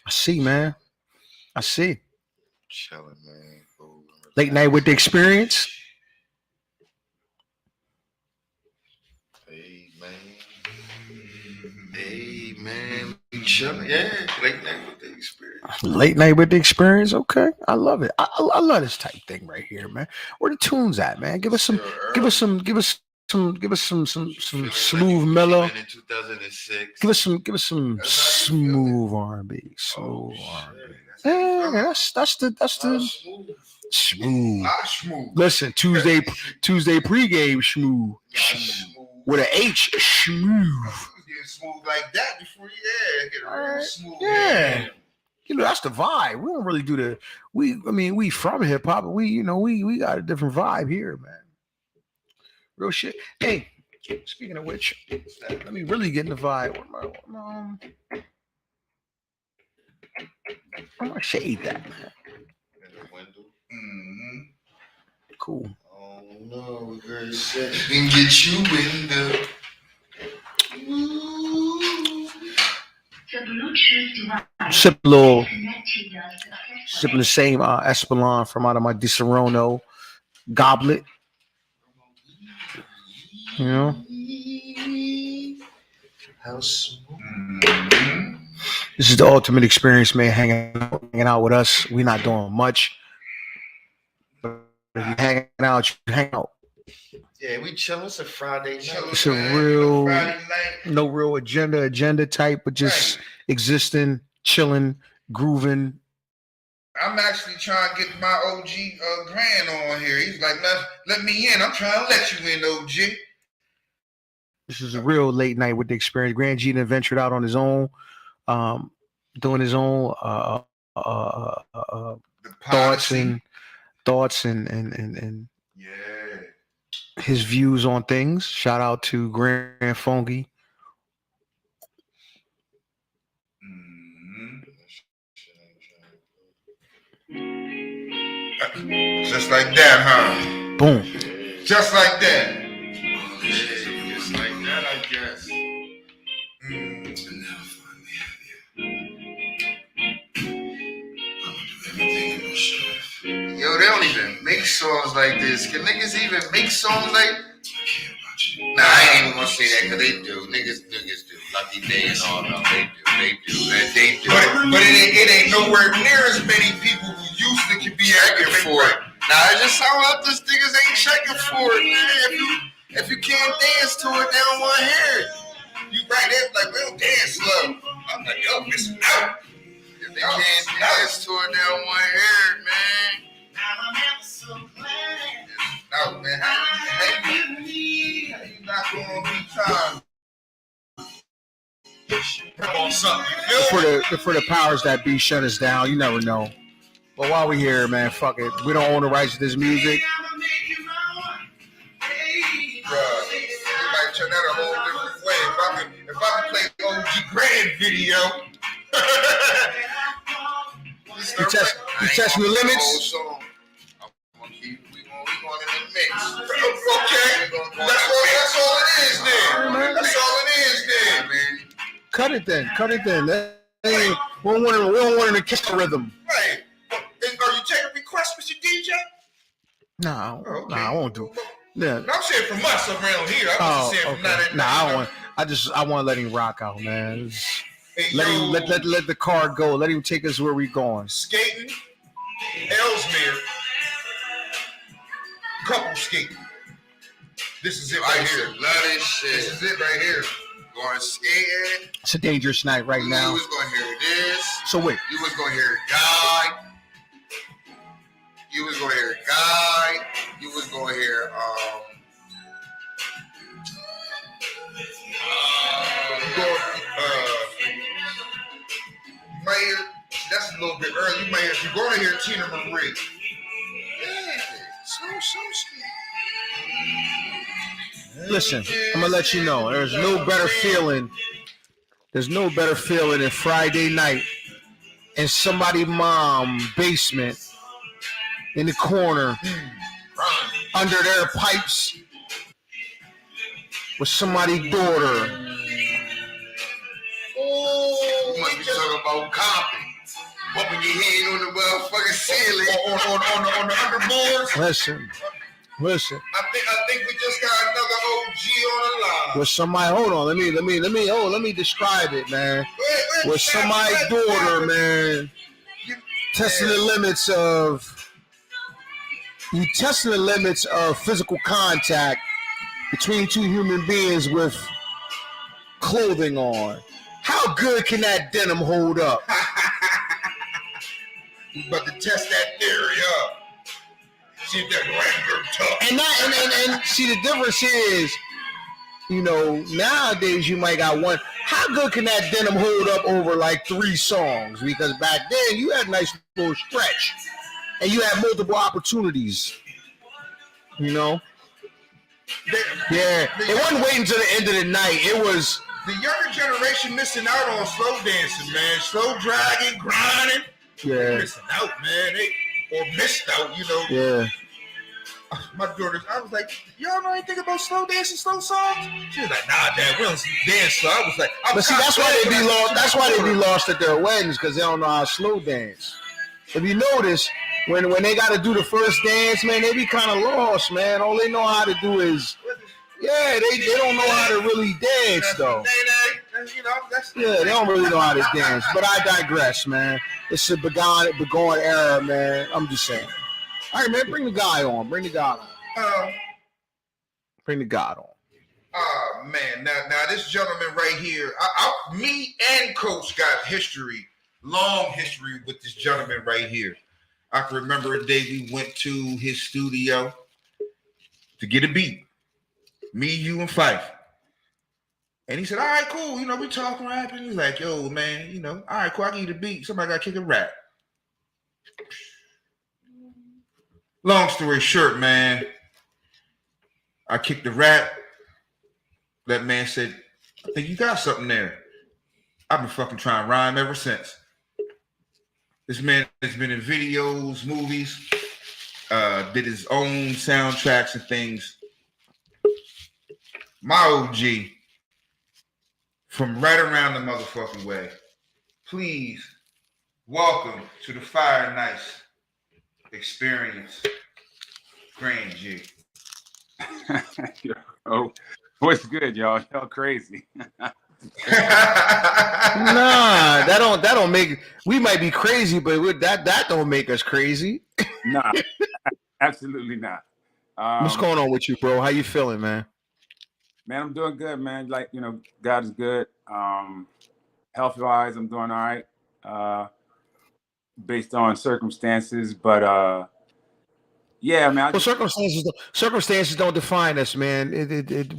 see, man. I see. Chilling, man. Late night with the experience. Hey, man. Chilling. Yeah, late night with the experience. Late night with the experience. Okay, I love it. I love this type thing right here, man. Where the tunes at, man? Give us some smooth mellow. In 2006. Give us some smooth R&B. Smooth R&B. Yeah, that's the smooth. Listen, Tuesday pregame smooth with an H. Smooth. Smooth like that before get real smooth. Yeah. That's the vibe. We don't really do we from hip hop, but we got a different vibe here, man. Real shit. Hey, speaking of which, let me really get in the vibe. Where my shade at, man? Mm-hmm. Cool. Oh no, girl said we can get you in the sipping the same Espelon from out of my Di Serono goblet. This is the ultimate experience, man. Hanging out with us. We're not doing much, but if you're hanging out, you hang out. Yeah, we chilling. It's a Friday night. It's a no real agenda type, but just existing, chilling, grooving. I'm actually trying to get my OG Grand on here. He's like, let me in. I'm trying to let you in, OG. This is a real late night with the experience. Grand G then ventured out on his own, doing his own thoughts and yeah, his views on things. Shout out to Grand Funky. Just like that, huh? Boom. Just like that. Just like that, I guess. Yo, they don't even make songs like this. Can niggas even make songs like? Nah, I ain't even gonna say that because they do. Niggas do. Lucky Day and all them. They do. But it ain't nowhere near as many people who used to can be checking for it. Nah, it just sound like these niggas ain't checking for it, man. If you can't dance to it, they don't want to hear it. You right there, like, we don't dance slow. I'm like, yo, missing out. If they can't dance to it, they don't want to hear it, man. No, man. How you not gonna be time? On something. For the powers that be shut us down, you never know. But while we here, man, fuck it. We don't own the rights to this music. Bruh, we might turn that a whole different way. If I can play OG Grand video. You testing the limits? We going in the mix. Okay. That's all it is then. That's all it is then, man. Cut it then. We don't want to kiss the rhythm. Right. Are you taking requests, Mr. DJ? No, I won't do. Yeah. I'm saying from us around here. I wasn't saying from that. I want to let him rock out, man. Let the car go. Let him take us where we going. Skating, Ellesmere, couple skating. This is it right here. Love this shit. This is it right here. Going skating. It's a dangerous night right now. You was gonna hear this. So wait. You was gonna hear Guy. You was gonna hear Guy. You was gonna hear you might hear, that's a little bit early. You might hear, you're going to hear Tina Marie. yeah, so Listen, I'm gonna let you know. There's no better feeling. There's no better feeling than Friday night in somebody's mom's basement in the corner under their pipes with somebody's daughter. Oh, you must be talking about Compton. Bumping your head on the motherfucking ceiling. On the underboards. Listen. I think we just got another OG on the line. With somebody, hold on, let me describe it, man. With somebody's daughter, man. Testing the limits of physical contact between two human beings with clothing on. How good can that denim hold up? We about to test that theory up. See if that Wrangler tough. And see, the difference is, nowadays you might got one. How good can that denim hold up over like 3 songs? Because back then you had a nice little stretch, and you had multiple opportunities. Yeah, it wasn't waiting until the end of the night. It was the younger generation missing out on slow dancing, man. Slow dragging, grinding. Yeah. Missing out, man. Or missed out, Yeah. My daughter, I was like, y'all know anything about slow dancing, slow songs? She was like, nah, Dad, we don't dance slow. I was like, but see, that's why they be lost. That's why they be lost at their weddings, because they don't know how to slow dance. If you notice, when they got to do the first dance, man, they be kind of lost, man. All they know how to do is, they don't know how to really dance, though. Yeah, they don't really know how to dance. But I digress, man. It's a begone era, man. I'm just saying. All right, man, bring the guy on. Bring the God on. Oh, man. Now this gentleman right here, me and Coach got long history with this gentleman right here. I can remember a day we went to his studio to get a beat. Me, you, and Fi8re. And he said, all right, cool. We talking rapping. He's like, yo, man, all right, cool. I give you the beat. Somebody got to kick a rap. Long story short, man, I kicked the rap. That man said, I think you got something there. I've been fucking trying to rhyme ever since. This man has been in videos, movies, did his own soundtracks and things. My OG from right around the motherfucking way. Please welcome to the Fi8re Ice Experience, Grand G. Oh, what's good, y'all? Y'all crazy. Nah, that don't make. We might be crazy, but that don't make us crazy. Nah, absolutely not. What's going on with you, bro? How you feeling, man? Man, I'm doing good, man. Like, God is good. Health-wise, I'm doing all right. Based on circumstances, but yeah, man. Well, circumstances don't define us, man.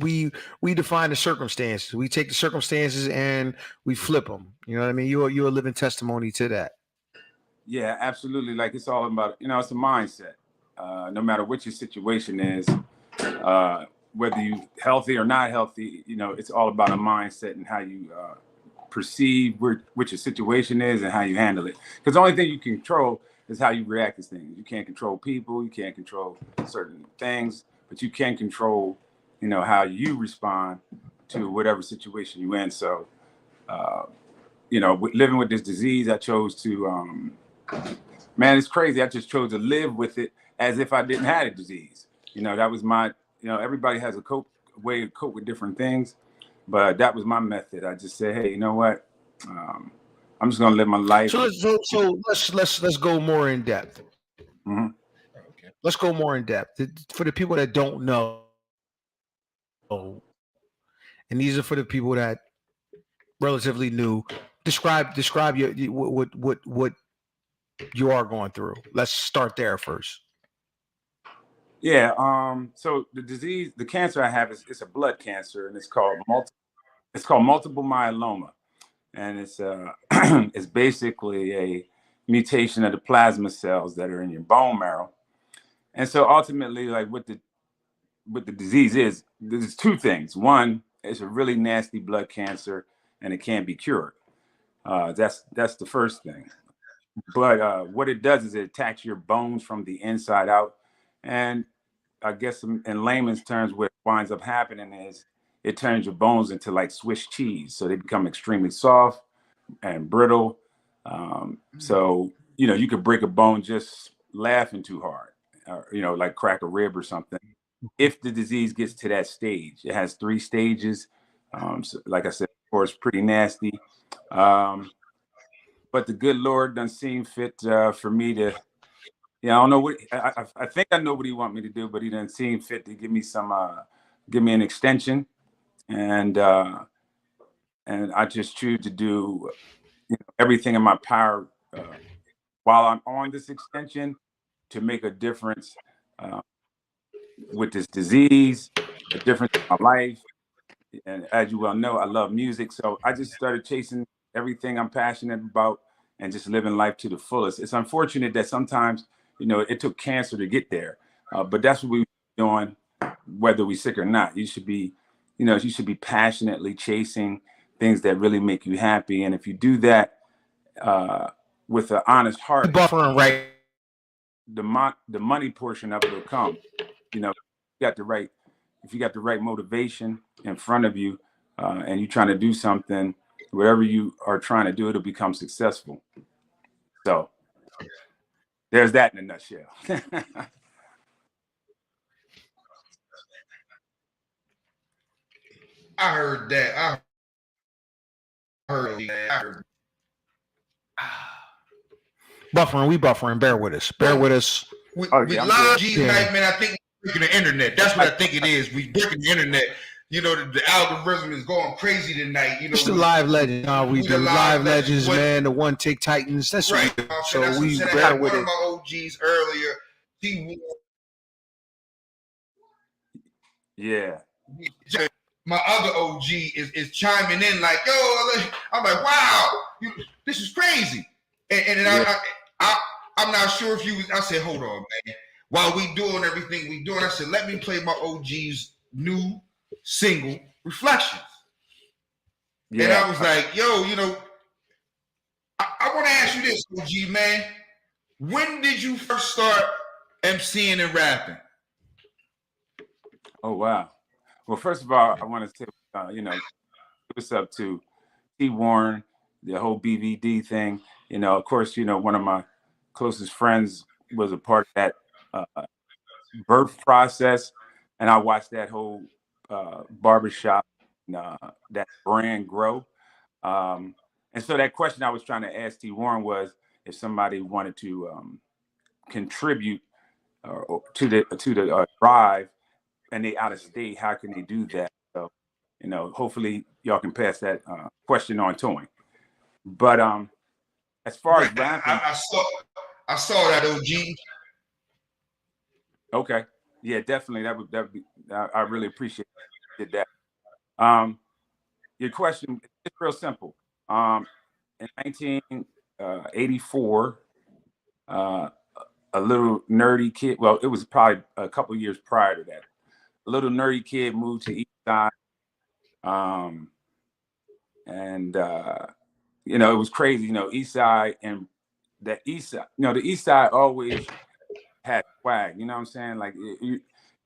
We define the circumstances. We take the circumstances and we flip them. You know what I mean? You're a living testimony to that. Yeah, absolutely. Like, it's all about, it's a mindset. No matter what your situation is, whether you healthy or not healthy, you know, it's all about a mindset and how you perceive what your situation is and how you handle it. Because the only thing you can control is how you react to things. You can't control people, you can't control certain things, but you can control, you know, how you respond to whatever situation you're in. So, you know, living with this disease, I chose to, man, it's crazy. I just chose to live with it as if I didn't have a disease. You know, that was my, you know, everybody has a way to cope with different things, but that was my method. I just said, hey, you know what? I'm just gonna live my life. So let's go more in depth. Mhm. Let's go more in depth for the people that don't know, and these are for the people that relatively new. Describe your what you are going through. Let's start there first. Yeah. So the disease, the cancer I have it's a blood cancer, and it's called multiple myeloma, and it's it's basically a mutation of the plasma cells that are in your bone marrow. And so ultimately, like what the disease is, there's two things. One, it's a really nasty blood cancer, and it can't be cured. That's the first thing. But what it does is it attacks your bones from the inside out. And I guess in layman's terms, what winds up happening is it turns your bones into like Swiss cheese. So they become extremely soft and brittle. So, you know, you could break a bone just laughing too hard, you know, like crack a rib or something. If the disease gets to that stage, it has 3 stages. So like I said, of course, pretty nasty. But the good Lord done seem fit for me to, I don't know what, I think I know what he want me to do, but he done seem fit to give me give me an extension. And I just choose to do everything in my power while I'm on this extension to make a difference with this disease, a difference in my life. And as you well know, I love music. So I just started chasing everything I'm passionate about and just living life to the fullest. It's unfortunate that sometimes, you know, it took cancer to get there. But that's what we're doing, whether we're sick or not. You should be, you should be passionately chasing things that really make you happy. And if you do that with an honest heart, Buffering right. the money portion of it will come. You know, if you got the right motivation in front of you and you're trying to do something, whatever you are trying to do, it'll become successful. So there's that in a nutshell. I heard that. I heard that. Buffering, we buffering. Bear with us. Bear with us. We live G's night, man. I think we're breaking the internet. That's what I think it is. We breaking the internet. You know, the algorithm is going crazy tonight. You know, it's the live legends. We do live legends, man. The one tick titans. That's right. So that's we bear with it. One of my OGs earlier. Yeah. My other OG is chiming in like, yo, I'm like, wow, this is crazy. And yeah. I'm not sure if you was, I said, hold on, man. While we doing everything we doing, I said, let me play my OG's new single, Reflections. Yeah. And I was like, yo, you know, I want to ask you this, OG, man. When did you first start MCing and rapping? Oh, wow. Well, first of all, I want to say, what's up to Fi8re, the whole BVD thing. You know, of course, one of my closest friends was a part of that birth process. And I watched that whole barbershop, that brand grow. And so that question I was trying to ask Fi8re was if somebody wanted to contribute to the drive and they out of state, how can they do that? So, hopefully y'all can pass that question on to him. But as far as rapping, I saw that, OG. Okay, yeah, definitely. That would be. I really appreciate that. Your question is real simple. In 1984, a little nerdy kid. Well, it was probably a couple years prior to that. little nerdy kid, moved to East Side. And you know, it was crazy, you know, East Side and the East Side, you know, the East Side always had swag, you know what I'm saying? Like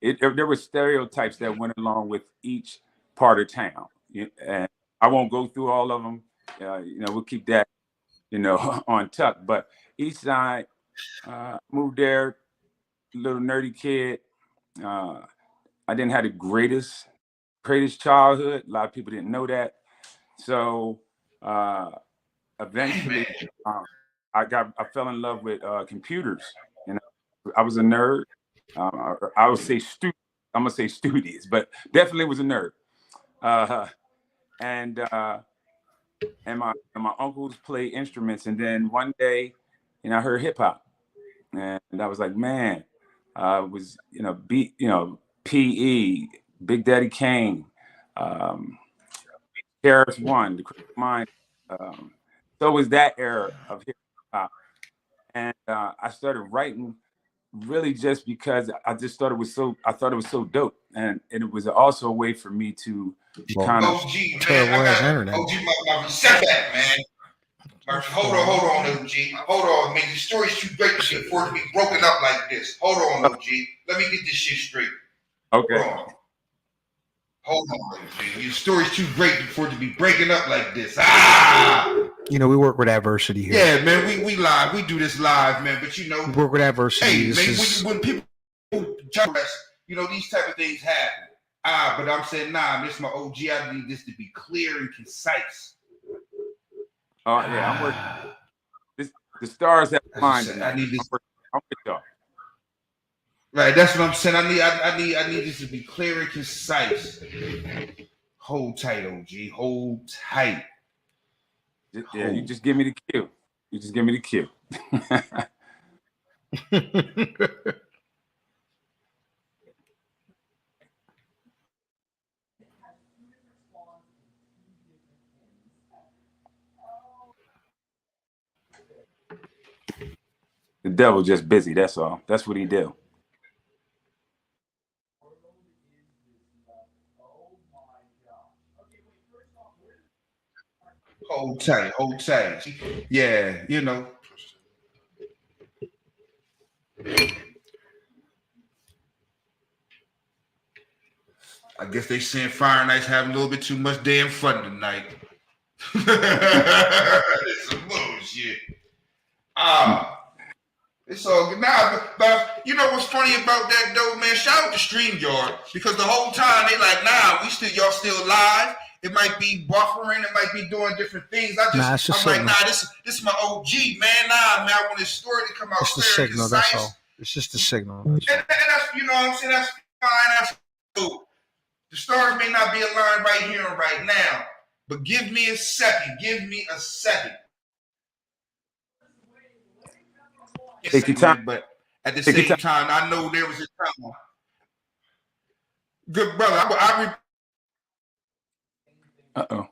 there were stereotypes that went along with each part of town. And I won't go through all of them. You know, we'll keep that, you know, on tuck. But East Side, moved there, little nerdy kid. I didn't have the greatest childhood. A lot of people didn't know that. So eventually, I fell in love with computers. You know, I was a nerd. I would say I'm gonna say studious, but definitely was a nerd. And my uncles played instruments, and then one day, you know, I heard hip hop, and I was like, man, it was, you know, PE, Big Daddy Kane, Harris One, the Critical Mind. So it was that era of hip hop, and I started writing really just because I just thought it was so dope, and it was also a way for me to kind of OG, man, OG, my setback, man. Hold on, OG. Hold on, man. The story's too great for it to be broken up like this. Hold on, OG. Let me get this shit straight. Okay. Hold on, OG. Your story's too great for it to be breaking up like this. You know, we work with adversity here. Yeah, man. We live. We do this live, man. But you know, we work with adversity. Hey, man, when people jump us, you know, these type of things happen. But I'm saying, nah, this is my OG. I need this to be clear and concise. Oh yeah, I'm working. The stars have aligned tonight. I need this. I'm with y'all. Right, that's what I'm saying. I need this to be clear and concise. Hold tight, OG. Hold tight. Yeah, you just give me the cue. You just give me the cue. The devil just busy. That's all. That's what he do. Hold tight. Hold tight. Yeah, you know. I guess they saying Fi8re Ice having a little bit too much damn fun tonight. It's some bullshit. It's all good. Nah, but you know what's funny about that though, man? Shout out to StreamYard, because the whole time they like, nah, y'all still live. It might be buffering, it might be doing different things. I'm like, nah, this is my OG, man. Nah, man, I want this story to come out it's the clear signal, and concise. that's all. It's just the signal. And that's, you know what I'm saying? That's fine. That's cool. The stars may not be aligned right here and right now, but give me a second. Give me a second. Take your time. But at the same time, I know there was a time. Good brother, Uh-oh.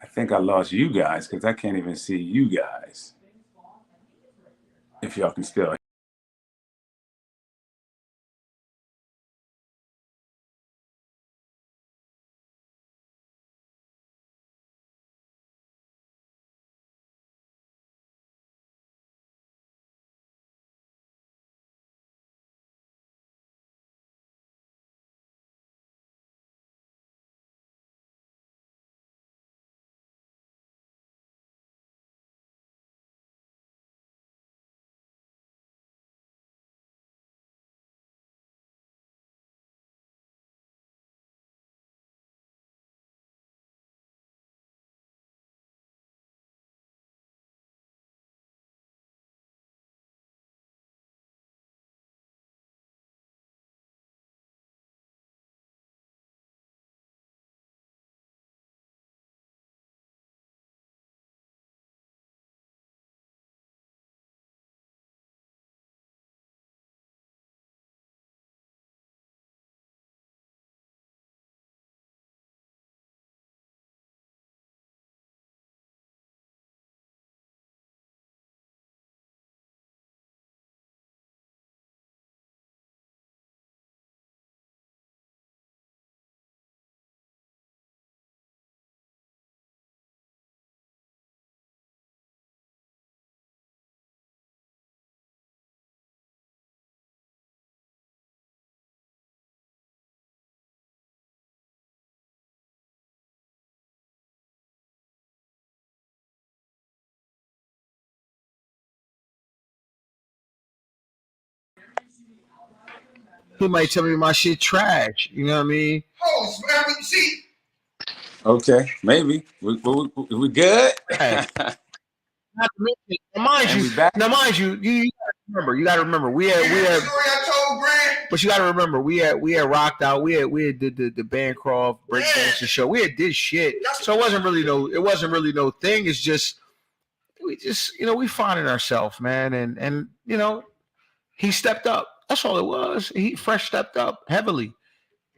I think I lost you guys because I can't even see you guys. If y'all can still He might tell me my shit trash. You know what I mean? Oh, man, we see. Okay, maybe we good. Not to mention, mind you, you gotta remember, we had, story I told Grant. but you gotta remember, we had rocked out, we had did the Bancroft breakdancing show, we had did shit, so it wasn't really no thing. It's just we finding ourselves, man, and he stepped up. That's all it was. He fresh stepped up heavily.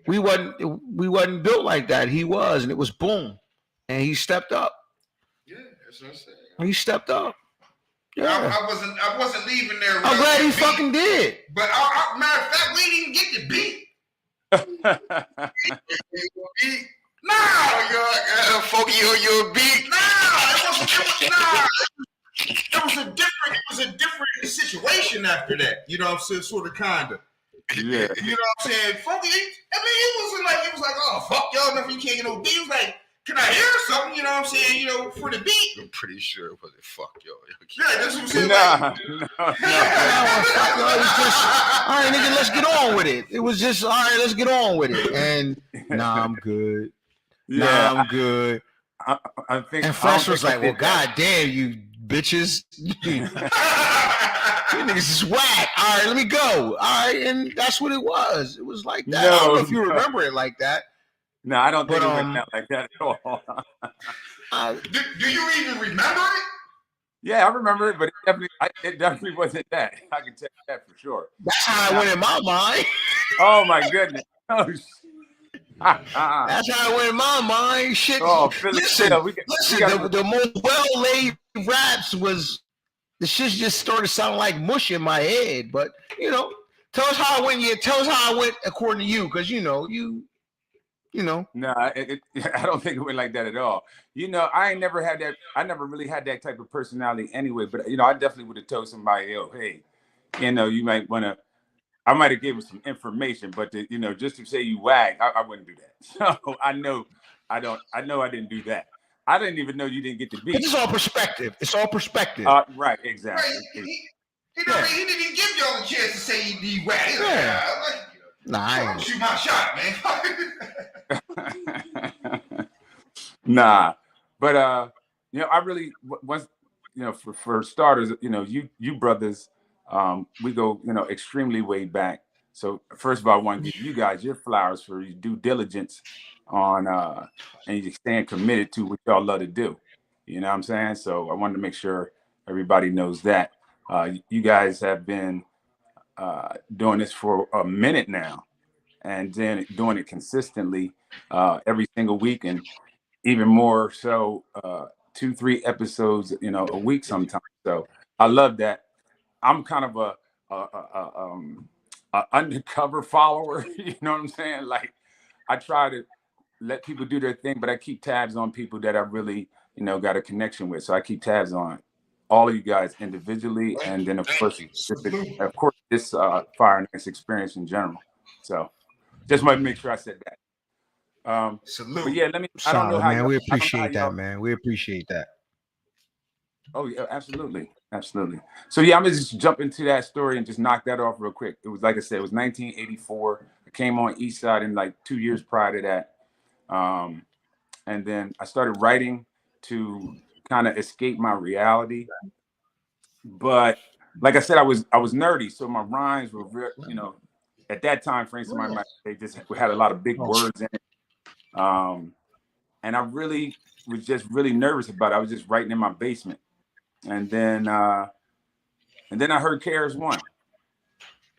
We wasn't built like that. He was, and it was boom, and he stepped up. Yeah, that's what I'm saying. He stepped up. Yeah. I wasn't leaving there. I'm glad he fucking did. But matter of fact, we didn't even get the beat. Nah, Foggy on your beat. It was a different situation after that. You know what I'm saying? Sort of, kinda. Yeah. You know what I'm saying? Funky. It was like, oh fuck y'all, nothing, you can't get no beat. It was like, can I hear something? You know what I'm saying? For the beat. I'm pretty sure it wasn't fuck y'all. Yeah, that's what I'm saying. No. It was just, all right, nigga, let's get on with it. It was just, all right, let's get on with it. And nah, I'm good. Yeah, I'm good. I think. And Fresh was like, well, god damn, you bitches. You niggas is whack. All right, let me go. All right, and that's what it was. It was like that. I don't know if you remember it like that. No, I don't think it went out like that at all. Do you even remember it? Yeah, I remember it, but it definitely wasn't that. I can tell you that for sure. That's how it went in my mind. Oh my goodness. Oh, that's how it went in my mind. Shit. Oh, listen, the most well-laid raps was the shit just started sounding like mush in my head. But tell us how it went. Yeah, tell us how it went according to you, because you know. No, I don't think it went like that at all. I never had that. I never really had that type of personality anyway. But I definitely would have told somebody, "Yo, hey, you might want to." I might have given some information, but just to say you wag, I wouldn't do that. So I know I didn't do that. I didn't even know you didn't get the beat. It's all perspective. Right, exactly. He didn't even give y'all a chance to say he wag. Yeah. I ain't shoot my shot, man. Nah, but I really once for starters, you brothers, we go extremely way back. So first of all, I want to give you guys your flowers for your due diligence on and you staying committed to what y'all love to do. You know what I'm saying? So I wanted to make sure everybody knows that you guys have been doing this for a minute now, and then doing it consistently every single week, and even more so 2-3 episodes a week sometimes. So I love that. I'm kind of a undercover follower. You know what I'm saying? Like, I try to let people do their thing, but I keep tabs on people that I really got a connection with. So I keep tabs on all of you guys individually, and then of course this Fi8re Ice Experience in general. So just wanted to make sure I said that. Salute. But yeah, I don't know how, man. We appreciate that, man. We appreciate that. Oh yeah, absolutely. So yeah, I'm gonna just jump into that story and just knock that off real quick. It was, like I said, it was 1984. I came on East Side in like 2 years prior to that. And then I started writing to kind of escape my reality. But like I said, I was nerdy, so my rhymes were at that time frame, somebody might say just had a lot of big words in it. And I really was just really nervous about it. I was just writing in my basement. And then I heard KRS-One.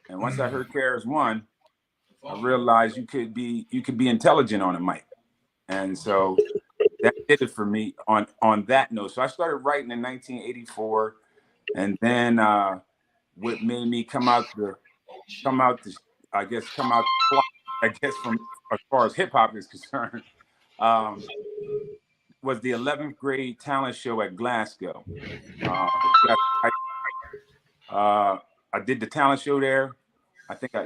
And once I heard KRS-One, I realized you could be intelligent on a mic. And so that did it for me on that note. So I started writing in 1984, and then what made me come out from as far as hip hop is concerned, was the 11th grade talent show at Glasgow. I did the talent show there. I think I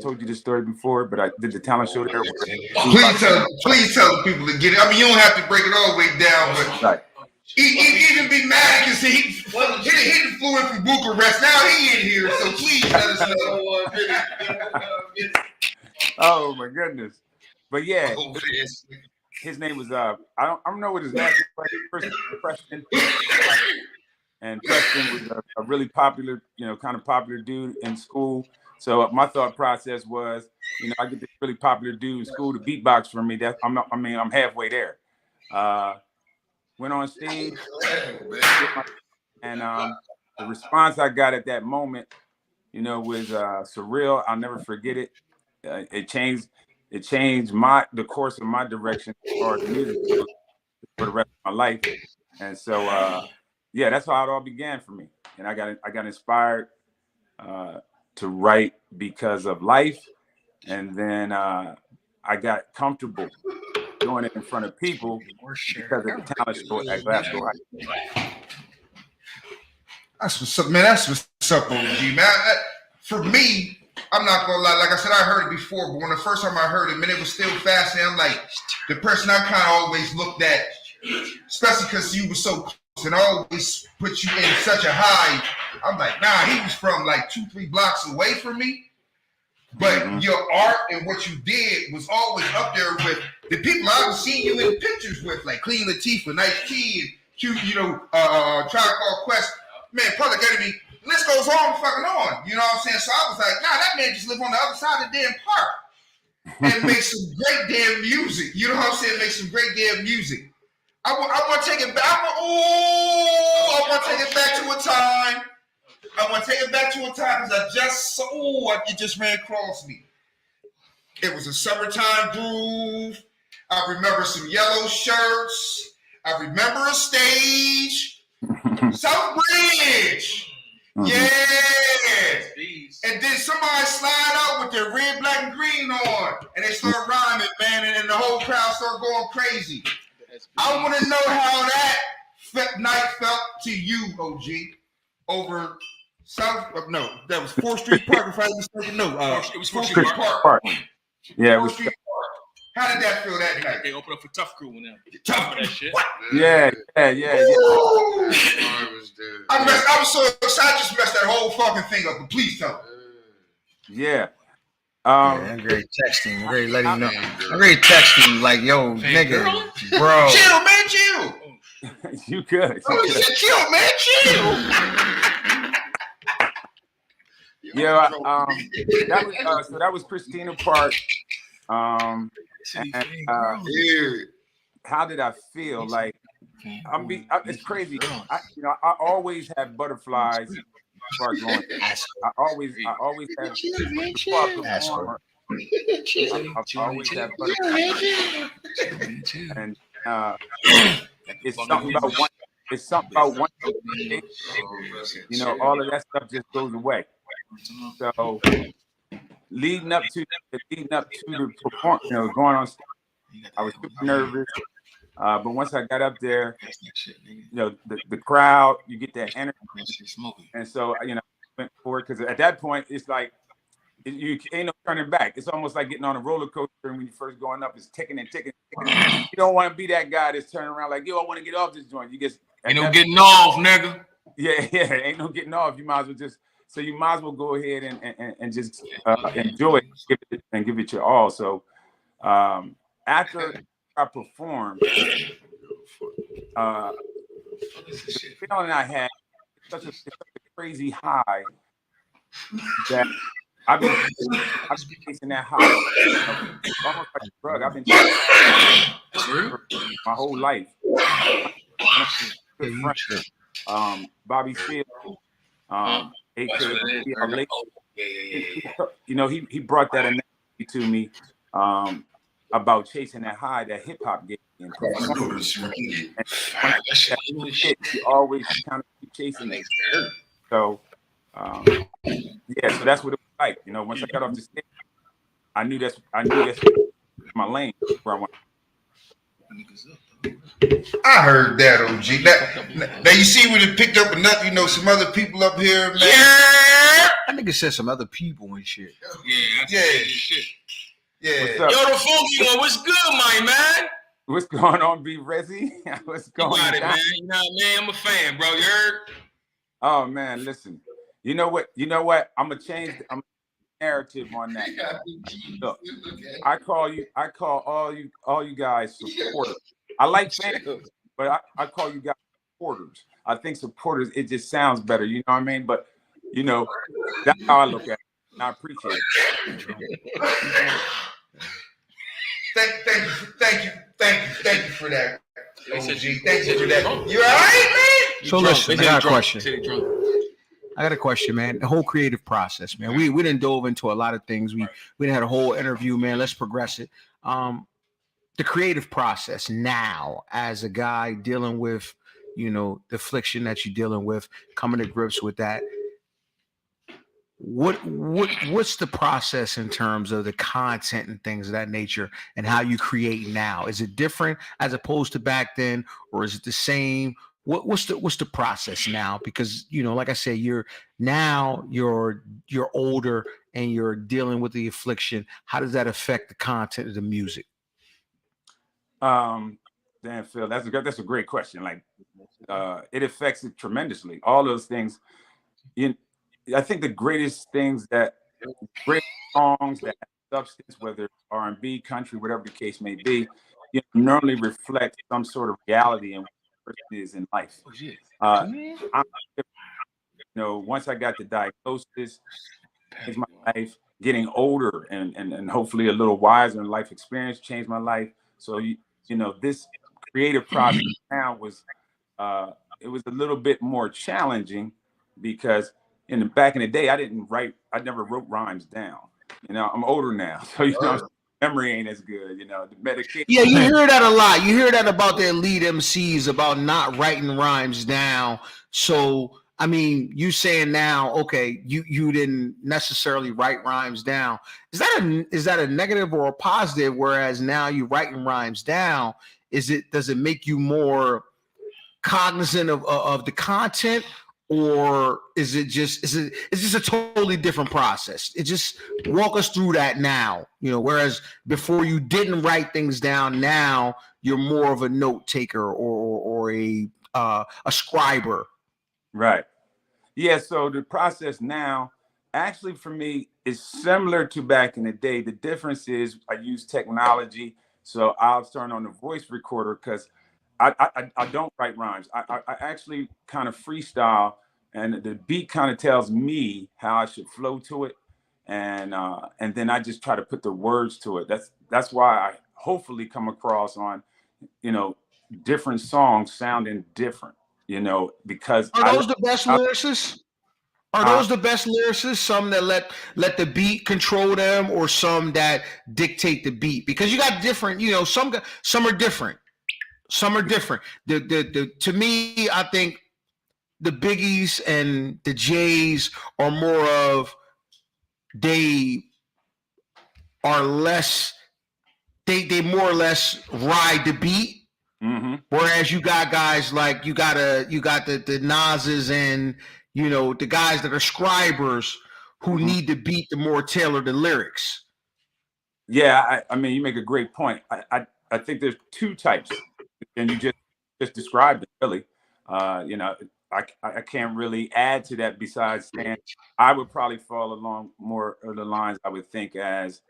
told you this story before, but I did the talent show there. Please tell the people to get it. I mean, you don't have to break it all the way down, but even be mad because he flew in from Bucharest. Now he in here, so please let us know. Oh my goodness! But yeah, his name was I don't know what his last name was. Preston. And Preston was a really popular, kind of popular dude in school. So my thought process was, I get this really popular dude in school to beatbox for me. I'm halfway there. Went on stage, and the response I got at that moment, was surreal. I'll never forget it. It changed the course of my direction as far as music for the rest of my life. And so yeah, that's how it all began for me. And I got inspired to write because of life, and then I got comfortable doing it in front of people because of the talent show at Glasgow High. That's what's up, man. That's what's up, OG, man. For me, I'm not gonna lie. Like I said, I heard it before, but when the first time I heard it, man, it was still fascinating. I'm like, the person I kind of always looked at, especially because you were so close and always put you in such a high. I'm like, nah, he was from like 2-3 blocks away from me. But your art and what you did was always up there with the people I've seen you in pictures with, like Clean Latifah, Nice Key, and Q, Tribe Called Quest, man, Public Enemy. List goes on fucking on. You know what I'm saying? So I was like, nah, that man just live on the other side of the damn park and make some great damn music. You know what I'm saying? Make some great damn music. I want to take it back. I want to take it back to a time. I want to take it back to a time because it just ran across me. It was a summertime groove. I remember some yellow shirts. I remember a stage. Southbridge. Yeah. And then somebody slide out with their red, black, and green on. And they start rhyming, man. And the whole crowd start going crazy. I want to know how that night felt to you, OG. Over that was 4th Street Park, if I was mistaken. No, it was 4th Street Park. Yeah, it 4th was. Street Park. How did that feel that night? They opened up for Tough Crew when Tough that shit. Yeah. I was so excited. I just messed that whole fucking thing up. But please tell me. Yeah. I'm great texting. I'm great letting you know. I'm great texting like, yo, nigga, bro. Chill, man, chill. You good. Chill, man, chill. Yeah, that was Christina Park. How did I feel? Like, it's crazy. I always have butterflies before I go in. I always have butterflies. And it's something about one. All of that stuff just goes away. So leading up to the performance, going on stage, I was super nervous. But once I got up there, the crowd, you get that energy, and so I went for it because at that point it's like you ain't no turning back. It's almost like getting on a roller coaster, and when you first going up, it's ticking and ticking. You don't want to be that guy that's turning around like, yo, I want to get off this joint. You just ain't no getting off, nigga. Yeah, ain't no getting off. You might as well go ahead and just enjoy it and give it your all. So after I performed, the feeling I had such a crazy high that I've been chasing that high, almost like a drug. I've been chasing my whole life. Bobby Field, he brought that analogy to me about chasing that high that hip hop gave me. You always kind of keep chasing it. So so that's what it was like. Once I got off the stage, I knew that's my lane where I want. I heard that, OG. Now you see when it picked up enough, some other people up here, man. Yeah. That nigga said some other people and shit. Yeah. Shit. Yeah. Yo, the funky one, what's good, my man? What's going on, B Rezzy? What's going on? Man. You know what I mean? I'm a fan, bro. You heard? Oh man, listen. You know what? I'm gonna change the narrative on that. Look, I call all you guys supporters. I like fans, but I call you guys supporters. I think supporters, it just sounds better, you know what I mean? But you know, that's how I look at it. And I appreciate it. Thank you for that. OG. Thank you for that. You all right, man? So listen, I got a question. I got a question, man. The whole creative process, man. We didn't dove into a lot of things. We didn't had a whole interview, man. Let's progress it. The creative process now, as a guy dealing with, you know, the affliction that you're dealing with, coming to grips with that. What's the process in terms of the content and things of that nature, and how you create now? Is it different as opposed to back then, or is it the same? What's the process now? Because, you know, like I said, you're older and you're dealing with the affliction. How does that affect the content of the music? Dan Phil, that's a great question. Like, it affects it tremendously. All those things. I think the great songs that have substance, whether it's R&B, country, whatever the case may be, normally reflect some sort of reality in what a person is in life. Once I got the diagnosis, changed my life, getting older and hopefully a little wiser in life experience changed my life. So, this creative process now was, it was a little bit more challenging because back in the day, I never wrote rhymes down. I'm older now, so memory ain't as good. The medication. Yeah, you hear that a lot. You hear that about the elite MCs about not writing rhymes down. So, I mean, you saying now, okay, you didn't necessarily write rhymes down. Is that a negative or a positive? Whereas now you writing rhymes down, does it make you more cognizant of the content? Or is it just a totally different process? It just walk us through that now, whereas before you didn't write things down, now you're more of a note taker or a scriber. Right. Yeah. So the process now actually for me is similar to back in the day. The difference is I use technology. So I'll turn on the voice recorder because I don't write rhymes. I actually kind of freestyle, and the beat kind of tells me how I should flow to it, and then I just try to put the words to it. That's why I hopefully come across on, different songs sounding different. Because are those the best lyricists? Are those the best lyricists? Some that let the beat control them, or some that dictate the beat? Because you got different, some are different. Some are different. To me, I think the Biggies and the Jays are more of, they are less, they more or less ride the beat. Mm-hmm. Whereas you got guys like you got the Nas's and the guys that are scribers who need to beat the more tailored the lyrics. Yeah, I mean, you make a great point. I think there's two types, and you just described it really. I can't really add to that besides saying I would probably fall along more of the lines I would think as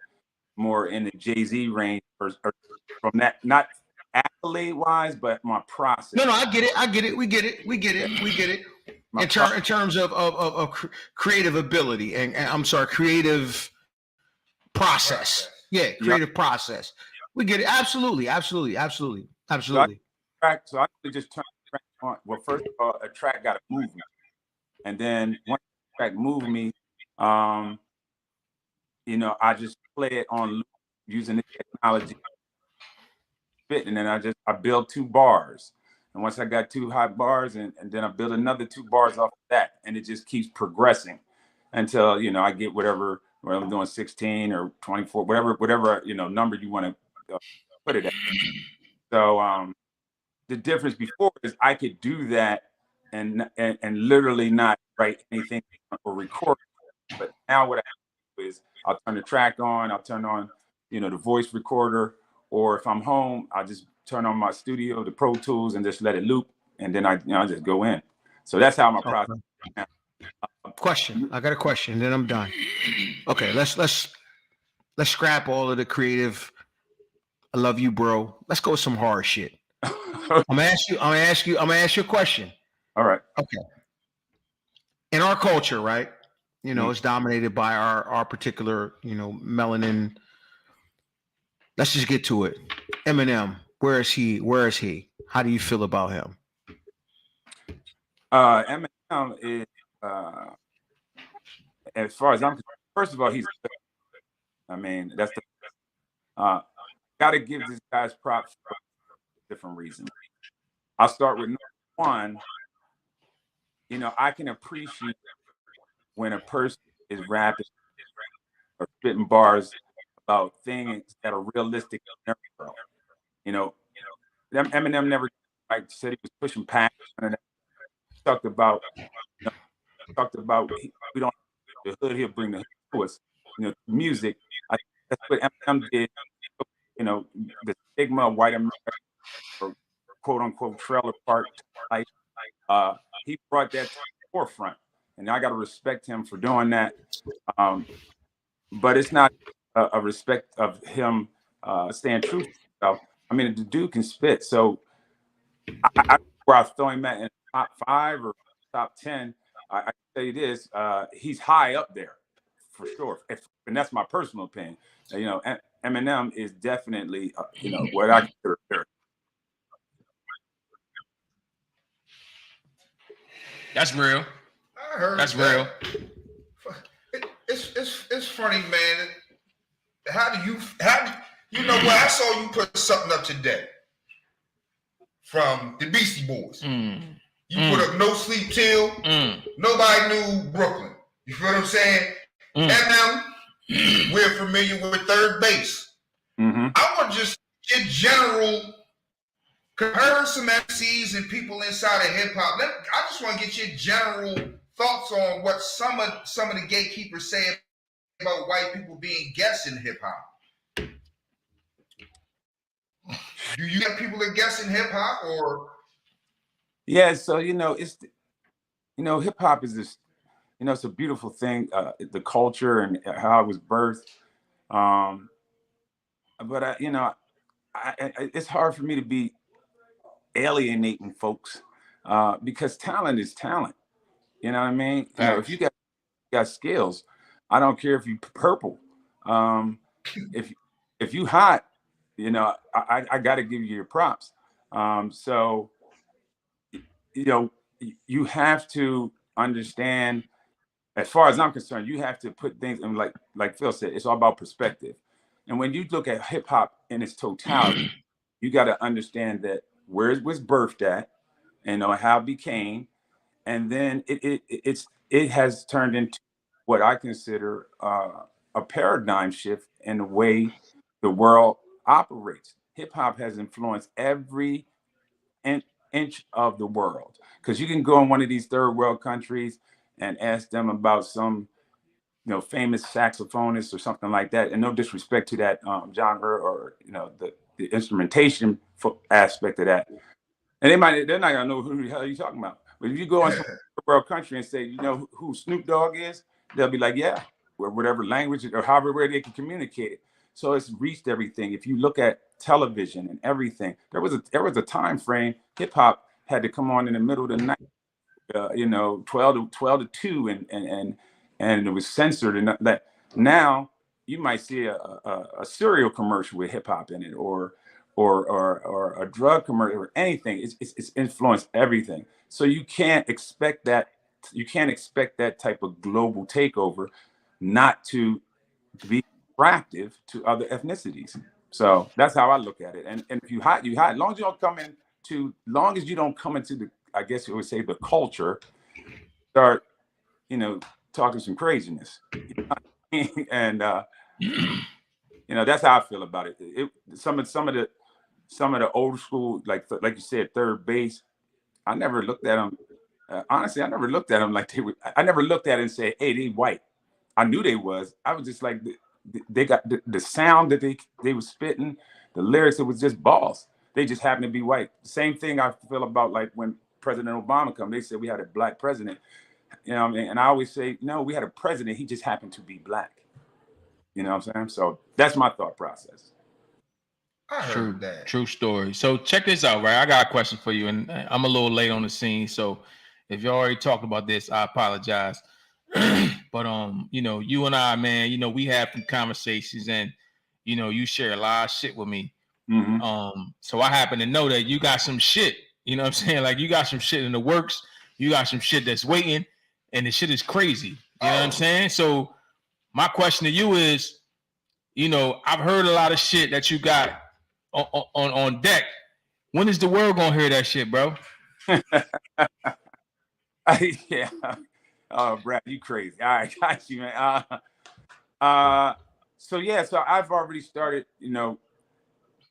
more in the Jay-Z range, or from that, not accolade wise, but my process. No, I get it. We get it. In terms of creative ability and I'm sorry, creative process. Yeah, creative process. We get it. Absolutely. So I just turn the track on. Well, first of all, a track got to move me, and then once the track moved me, I just play it on loop using the technology, and then I build 2 bars, and once I got 2 hot bars, and then I build another 2 bars off of that, and it just keeps progressing until I get whatever I'm doing, 16 or 24, whatever number you want to put it at. So the difference before is I could do that and literally not write anything or record. But now what I do is I'll turn the track on, I'll turn on, the voice recorder, or if I'm home, I'll just turn on my studio, the Pro Tools, and just let it loop, and then I just go in. So that's how my process. Question. I got a question, and then I'm done. Okay, let's scrap all of the creative. I love you, bro. Let's go with some hard shit. I'm gonna ask you a question. All right. Okay. In our culture, right? It's dominated by our particular, melanin. Let's just get to it. Eminem, where is he? How do you feel about him? Eminem is, as far as I'm concerned, first of all, he's. I mean, that's the. Got to give these guys props for different reasons. I'll start with number one. I can appreciate when a person is rapping or spitting bars about things that are realistic in their world. Eminem never said he was pushing past. Talked about we don't the hood. He'll bring the hood to us. Music. That's what Eminem did. The stigma of white America, or quote unquote trailer park life. He brought that to the forefront, and I got to respect him for doing that. But it's not a respect of him staying true to himself. I mean, the dude can spit. So where I throw him at in top 5 or top 10, I can tell you this: he's high up there for sure. And that's my personal opinion. Eminem is definitely what I consider. That's real. I heard that's that. real. It's funny, man. How do you what? I saw you put something up today from the Beastie Boys. You put up "No Sleep Till." Nobody knew Brooklyn. You feel what I'm saying? Eminem, we're familiar with Third Base. I want to just get general. I heard some MCs and people inside of hip hop. I just want to get your general thoughts on what some of the gatekeepers say about white people being guests in hip hop. Do you have people that guess in hip hop or? Yeah, so it's hip hop is this, it's a beautiful thing, the culture and how it was birthed. But it's hard for me to be alienating folks because talent is talent. You know what I mean? If you got skills, I don't care if you purple. If you hot, I got to give you your props. So you have to understand. As far as I'm concerned, you have to put things in like Phil said, it's all about perspective. And when you look at hip hop in its totality, you got to understand that where it was birthed at, and how it became, and then it has turned into what I consider a paradigm shift in the way the world operates. Hip hop has influenced every inch of the world, because you can go in one of these third world countries and ask them about some famous saxophonist or something like that, and no disrespect to that genre or the instrumentation aspect of that, and they're not gonna know who the hell you're talking about. But if you go in some world country and say, who Snoop Dogg is, they'll be like, yeah, whatever language or however they can communicate it. So it's reached everything. If you look at television and everything, there was a time frame hip hop had to come on in the middle of the night, 12 to 2, and it was censored, and that now you might see a cereal commercial with hip hop in it, or a drug commercial or anything. It's influenced everything. So you can't expect that type of global takeover not to be attractive to other ethnicities. So that's how I look at it. And if you hide, as long as you don't come into the, I guess you would say, the culture, start, talking some craziness. And that's how I feel about it. Some of the old school, like you said, Third Base, I never looked at them. Honestly, I never looked at them like they were. I never looked at it and said, "Hey, they white." I knew they was. I was just like, they got the sound that they was spitting, the lyrics. It was just balls. they just happen to be white. Same thing I feel about like when President Obama come. They said we had a black president. You know what I mean? And I always say, no, we had a president. He just happened to be black. You know what I'm saying? So that's my thought process. I heard True, that. true story. So check this out, right? I got a question for you, and I'm a little late on the scene, so if you already talked about this, I apologize. But you know, you and I, man, you know, we have some conversations, and you know, you share a lot of shit with me. Mm-hmm. So I happen to know that you got some shit. You know what I'm saying? Like you got some shit in the works. You got some shit that's waiting, and the shit is crazy. You know what I'm saying? So my question to you is, you know, I've heard a lot of shit that you got on deck. When is the world gonna hear that shit, bro? Yeah. Oh, Brad, you crazy. All right, got you, man. So I've already started. You know,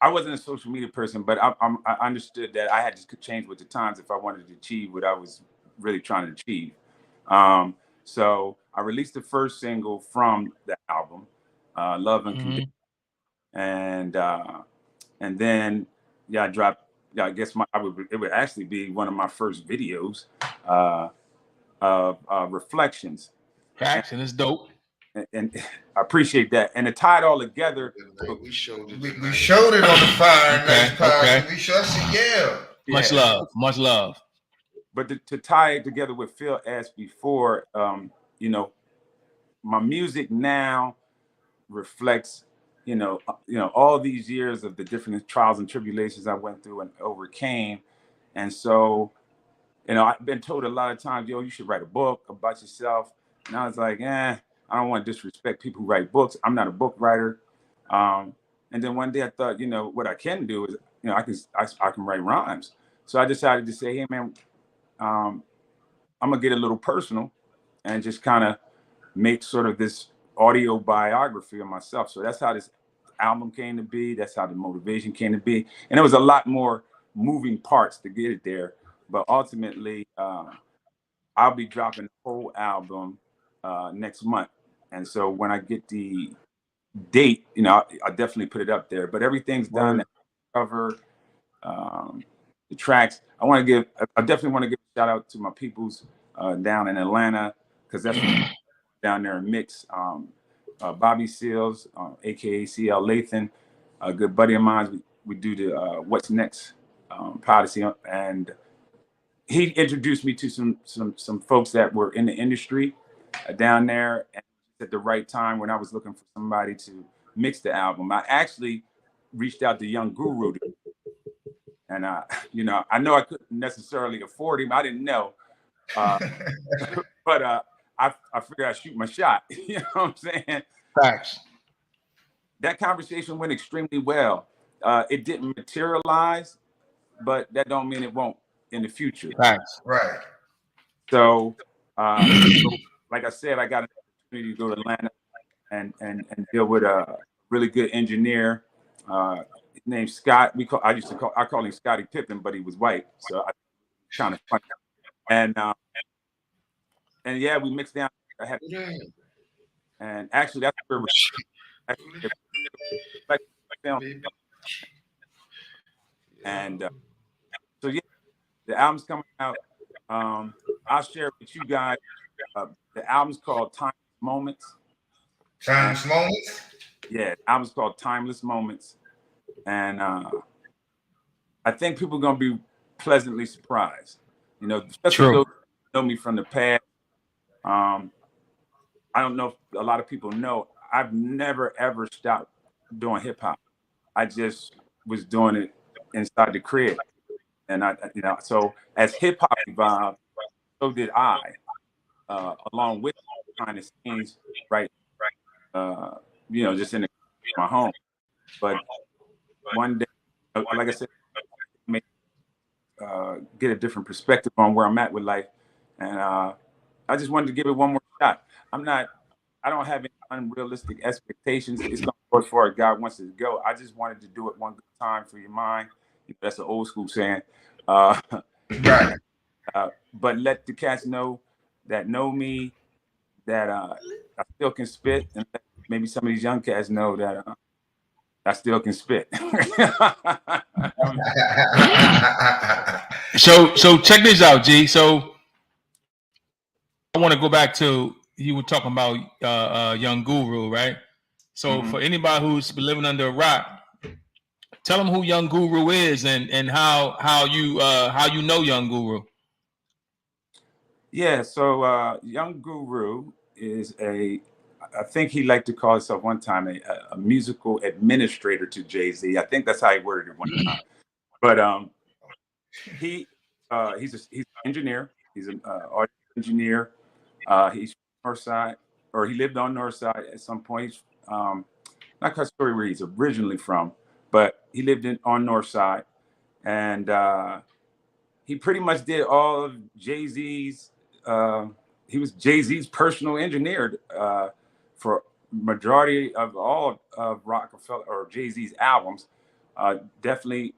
I wasn't a social media person, but I understood that I had to change with the times if I wanted to achieve what I was really trying to achieve. So I released the first single from the album, "Love and Condition," and then I dropped. Yeah, I guess it would actually be one of my first videos of Reflections. Action is dope. And I appreciate that. And to tie it all together, we showed it on the Fi8re Ice podcast. We showed Much love, much love. But to tie it together with Phil asked before, you know, my music now reflects, you know, all these years of the different trials and tribulations I went through and overcame. And so, you know, I've been told a lot of times, yo, you should write a book about yourself. And I was like, I don't want to disrespect people who write books. I'm not a book writer. And then one day I thought, you know, what I can do is, you know, I can write rhymes. So I decided to say, hey, man, I'm going to get a little personal and just kind of make sort of this audio biography of myself. So that's how this album came to be. That's how the motivation came to be. And there was a lot more moving parts to get it there. But ultimately, I'll be dropping the whole album next month. And so when I get the date, you know, I'll definitely put it up there. But everything's done. Cover, the tracks. I definitely want to give a shout out to my peoples down in Atlanta, because that's down there in mix. Bobby Seals, aka CL Lathan, a good buddy of mine. We do the What's Next policy, and he introduced me to some folks that were in the industry down there, and at the right time when I was looking for somebody to mix the album. I actually reached out to Young Guru, and you know, I know I couldn't necessarily afford him. I didn't know, but I figured I'd shoot my shot. You know what I'm saying? Facts. That conversation went extremely well. It didn't materialize, but that don't mean it won't in the future. Facts. Right. So, like I said, I got an opportunity to go to Atlanta and deal with a really good engineer named Scott. I call him Scottie Pippen, but he was white, so I kind of funny. And yeah, we mixed down. And actually, that's where and so yeah, the album's coming out. I'll share with you guys. The album's called Timeless Moments. Timeless Moments? Yeah, the album's called Timeless Moments. And I think people are going to be pleasantly surprised. You know, especially those who know me from the past. I don't know if a lot of people know, I've never, ever stopped doing hip hop. I just was doing it inside the crib. And you know, so as hip hop evolved, so did I, along with behind the scenes, right? You know, just in my home. But one day, like I said, get a different perspective on where I'm at with life, and I just wanted to give it one more shot. I don't have any unrealistic expectations. It's going to go as far as God wants it to go. I just wanted to do it one good time for your mind. That's an old school saying. Right. But let the cats know that know me, that I still can spit, and let maybe some of these young cats know that I still can spit. So check this out, G. So I want to go back to you were talking about Young Guru, right? So for anybody who's been living under a rock, tell them who Young Guru is and how you know Young Guru. Yeah, so Young Guru is I think he liked to call himself one time a musical administrator to Jay-Z. I think that's how he worded it one time. But he's an engineer. He's an audio engineer. He's from Northside, or he lived on Northside at some point. Not quite sure where he's originally from, but he lived on Northside, and he pretty much did all of Jay-Z's. He was Jay-Z's personal engineer for majority of all of Rockefeller or Jay-Z's albums. Definitely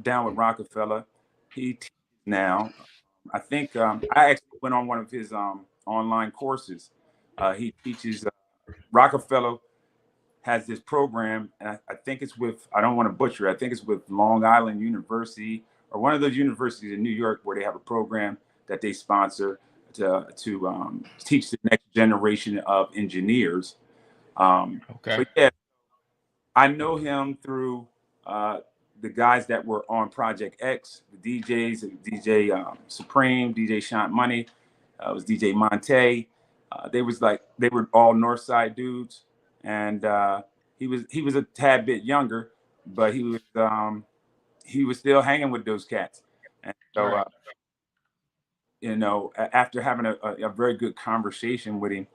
down with Rockefeller. He teaches now. I think I actually went on one of his online courses. He teaches Rockefeller has this program, and I think it's with, I don't want to butcher it, I think it's with Long Island University or one of those universities in New York where they have a program that they sponsor to teach the next generation of engineers. Okay. But yeah, I know him through the guys that were on Project X, the DJs, DJ Supreme, DJ Shant Money, it was DJ Monte. They were all Northside dudes, and he was a tad bit younger, but he was still hanging with those cats. And so you know, after having a very good conversation with him,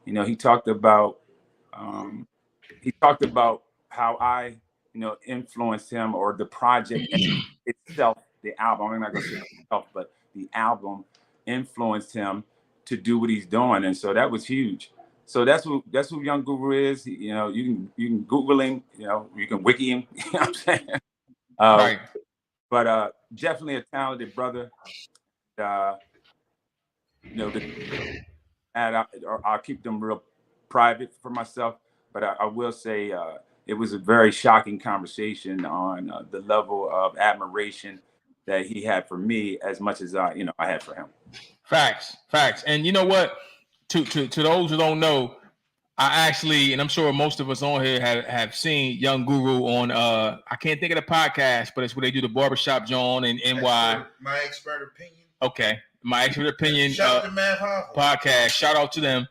you know, he talked about how I, you know, influenced him, or the project itself, the album. I'm not gonna say itself, but the album influenced him to do what he's doing, and so that was huge. So that's who Young Guru is. You know, you can Google him. You know, you can wiki him. You know what I'm saying? Right. But definitely a talented brother. You know, I'll keep them real private for myself. But I will say it was a very shocking conversation on the level of admiration that he had for me as much as I had for him. Facts. And you know what? To those who don't know, I actually, and I'm sure most of us on here have seen Young Guru on I can't think of the podcast, but it's where they do the barbershop John in NY. My Expert Opinion. Okay. My Expert Opinion Shout out to Matt Hoffman. podcast. Shout out to them.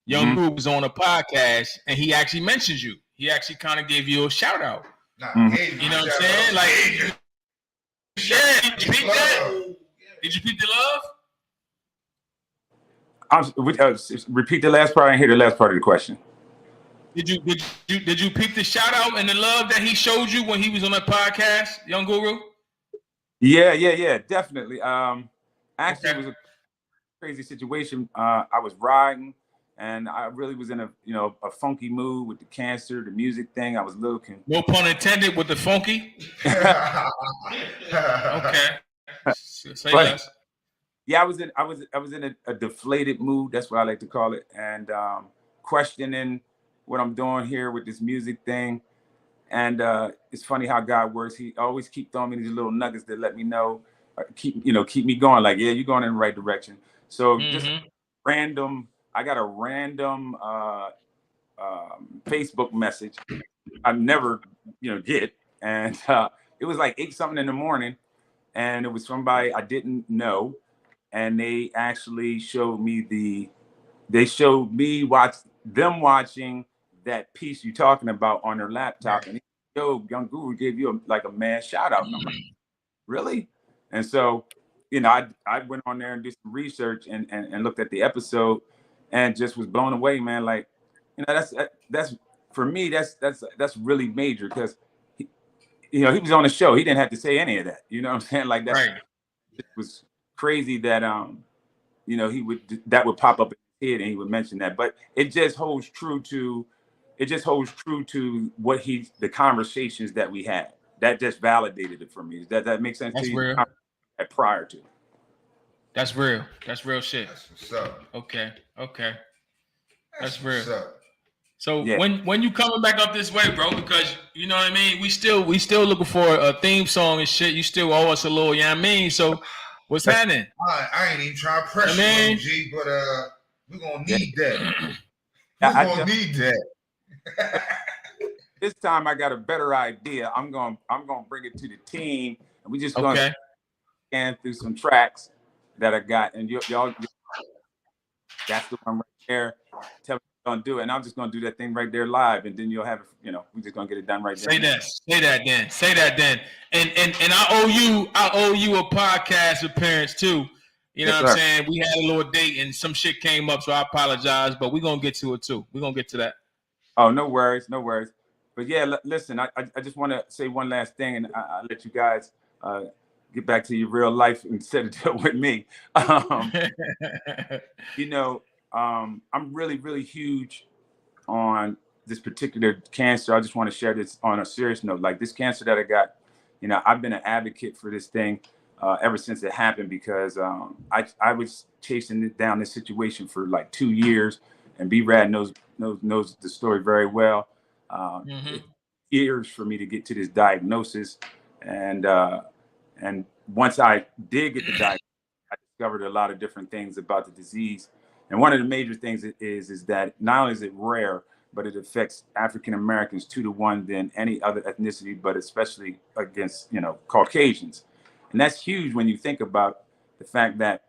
Young Guru was on a podcast and he actually mentions you. He actually kind of gave you a shout out. You know what I'm saying? Like, yeah, did you peep that? Did you peep the love? Repeat the last part. I didn't hear the last part of the question. Did you peep the shout out and the love that he showed you when he was on that podcast, Young Guru? Yeah, definitely. Actually, It was a crazy situation. I was riding, and I really was in a funky mood with the cancer, the music thing. I was looking. No pun intended with the funky. Okay. Say less. Yeah, I was in a deflated mood. That's what I like to call it, and questioning what I'm doing here with this music thing. And it's funny how God works. He always keep throwing me these little nuggets that let me know, keep me going. Like, yeah, you're going in the right direction. So just random. I got a random Facebook message I never get, and it was like 8 something in the morning, and it was somebody I didn't know. And they actually showed me watching that piece you're talking about on their laptop. And Young Guru gave you a mad shout out. And I'm like, really? And so, I went on there and did some research and looked at the episode and just was blown away, man. Like, that's for me, that's really major, because he was on the show. He didn't have to say any of that. You know what I'm saying? Like, that it was crazy that that would pop up in his head and he would mention that. But it just holds true to what the conversations that we had. That just validated it for me. Does that make sense to you? Real. Prior to. That's real. That's real shit. That's what's up. Okay. That's real. What's up. So when you coming back up this way, bro? Because you know what I mean. We still looking for a theme song and shit. You still owe us a little, you know what I mean? So what's happening? I ain't even trying to pressure you, G, but we're gonna need that. We're gonna need that. This time I got a better idea. I'm gonna bring it to the team, and we just gonna scan through some tracks that I got, and y'all, that's the one right there. Tell me you're gonna do it, and I'm just gonna do that thing right there live, and then you'll have it. You know, we just gonna get it done right there. Say that then. And I owe you a podcast appearance too. You know what I'm saying? We had a little date and some shit came up, so I apologize, but we're gonna get to it too. We're gonna get to that. Oh, no worries. But yeah, listen, I just want to say one last thing, and I'll let you guys get back to your real life instead of deal with me. You know, I'm really, really huge on this particular cancer. I just want to share this on a serious note. Like this cancer that I got, you know, I've been an advocate for this thing ever since it happened because I was chasing down this situation for like 2 years, and B-Rad knows the story very well. Years for me to get to this diagnosis, and once I did get the diagnosis, I discovered a lot of different things about the disease. And one of the major things is that not only is it rare, but it affects African Americans 2 to 1 than any other ethnicity, but especially against, you know, Caucasians. And that's huge when you think about the fact that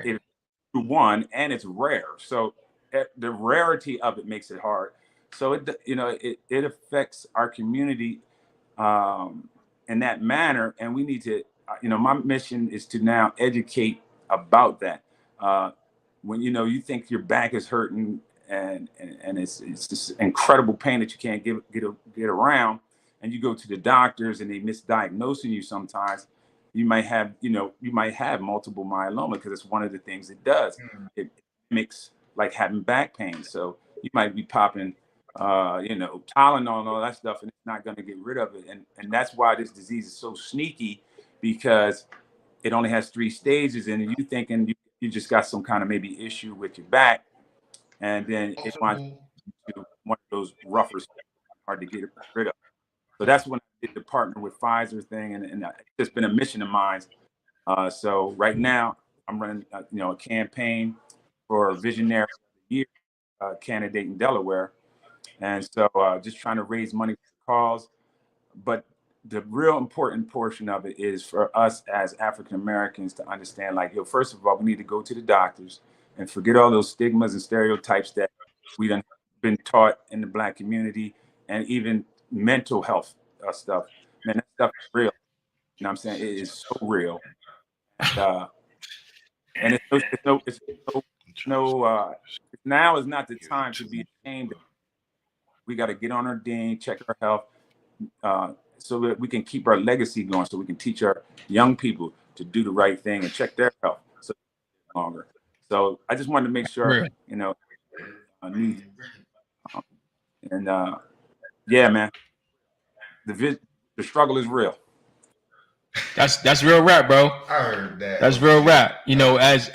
it's 2 to 1 and it's rare. So the rarity of it makes it hard. So it affects our community in that manner, and we need to. My mission is to now educate about that. When you think your back is hurting and it's this incredible pain that you can't get around, and you go to the doctors and they misdiagnosing you sometimes, you might have multiple myeloma because it's one of the things it does. It mimics like having back pain. So you might be popping Tylenol and all that stuff, and it's not going to get rid of it. And that's why this disease is so sneaky, because it only has 3 stages, and you thinking you just got some kind of maybe issue with your back, and then it might be one of those rougher steps, hard to get rid of. So that's when I did the partner with Fi8re thing, and it's been a mission of mine. So right now I'm running a campaign for Visionary of the Year candidate in Delaware. And so just trying to raise money for the cause. But the real important portion of it is for us as African Americans to understand, like, first of all, we need to go to the doctors and forget all those stigmas and stereotypes that we done been taught in the Black community, and even mental health stuff. Man, that stuff is real. You know what I'm saying? It is so real. And now is not the time to be ashamed. We got to get on our ding, check our health, so that we can keep our legacy going, so we can teach our young people to do the right thing and check their health so longer. So I just wanted to make sure, yeah, man, the struggle is real. That's real rap, bro. I heard that. That's real rap. As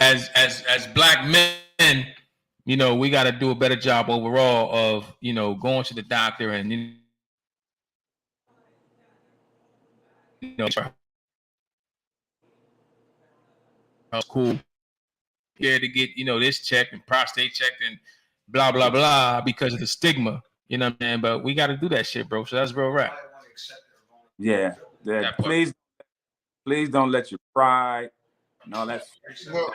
Black men, we got to do a better job overall of, going to the doctor and, cool. Yeah, to get, this checked and prostate checked and blah, blah, blah, because of the stigma, you know what I'm saying? But we got to do that shit, bro. So that's real rap. Yeah. Please don't let your pride and all that real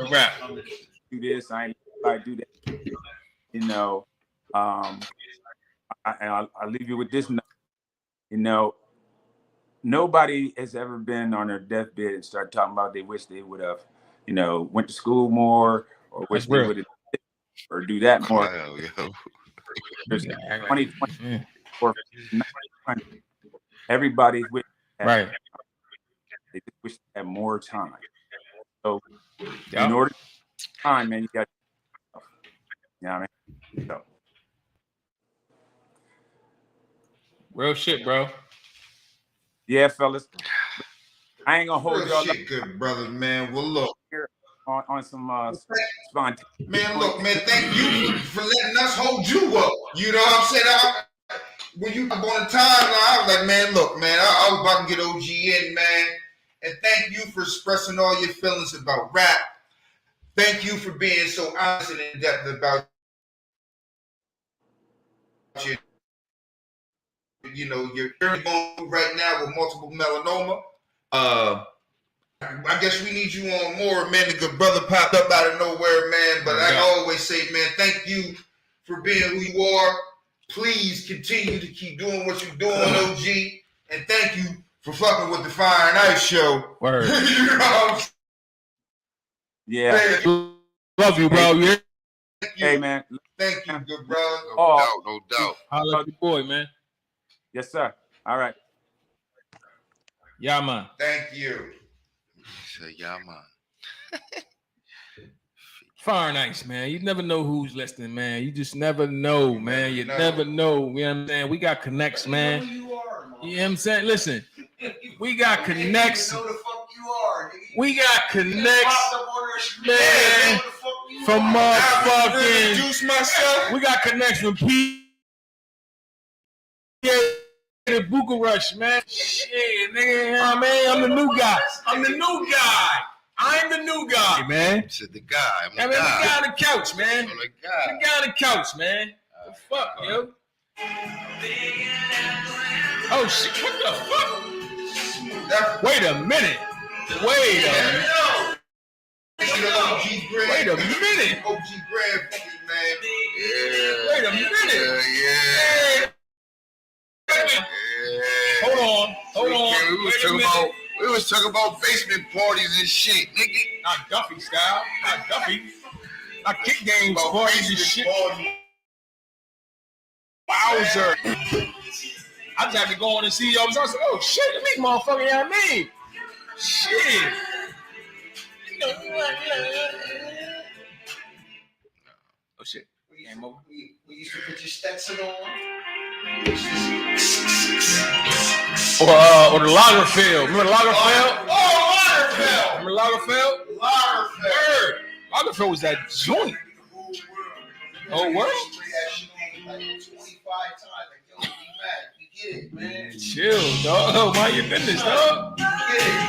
rap. Do this, I do that. I'll leave you with this note. Nobody has ever been on their deathbed and started talking about they wish they would have, went to school more, or wish they would have, or do that more. There's 2020 or 900. Everybody wish right. They just wish they had more time. So in order to time, man, you got, you know what I mean? So. Real shit, bro. Yeah, fellas. I ain't gonna hold y'all up. Good brother, man. Well, look. on some spontaneous. Man, look, man, thank you for letting us hold you up. You know what I'm saying? When you up on the timeline, I was like, man, look, man, I was about to get OG in, man. And thank you for expressing all your feelings about rap. Thank you for being so honest and in depth about your journey going through right now with multiple melanoma. I guess we need you on more, man. The good brother popped up out of nowhere, man. But I always say, man, thank you for being who you are. Please continue to keep doing what you're doing, OG. And thank you for fucking with the Fi8re Ice show. Word. You know what I'm Yeah. Love you, bro. Yeah. Hey, man. Thank you, good brother. No doubt. Holla at your boy, man. Yes, sir. All right. Yeah, man. Thank you. Say, yeah, man. Fi8re Ice, man. You never know who's listening, man. You just never know, man. You never know. You know what I'm saying? We got connects, man. You know what I'm saying? Listen, we got connects. We got connects, man. From motherfucking. We got connects from P. The Buka Rush, man. Shit, nigga. I mean, I'm the new guy. I'm the new guy, man. Said the guy. The guy on the couch, man. The guy. The guy on the couch, man. The fuck, yo? Oh shit! What the fuck? Wait a minute. Wait a minute. OG Grand, man. Yeah. Wait a minute. Yeah. Hold on. We was talking about basement parties and shit, nigga. Not Duffy style. Not Duffy. Not kick games parties and shit. Wowzer. I just had to go on and see y'all. I said, oh shit, these motherfuckers, yeah, me. Shit. Oh shit. We used to put your Stetson on. Or the Lagerfeld. Remember Lagerfeld? Oh, Lagerfeld. Remember Lagerfeld? Lagerfeld. Lagerfeld was that joint. Oh, what? Like 25 times. Like, yo, be mad. We get it, man. Chill, dog. Oh, mind your business, dog. Hey.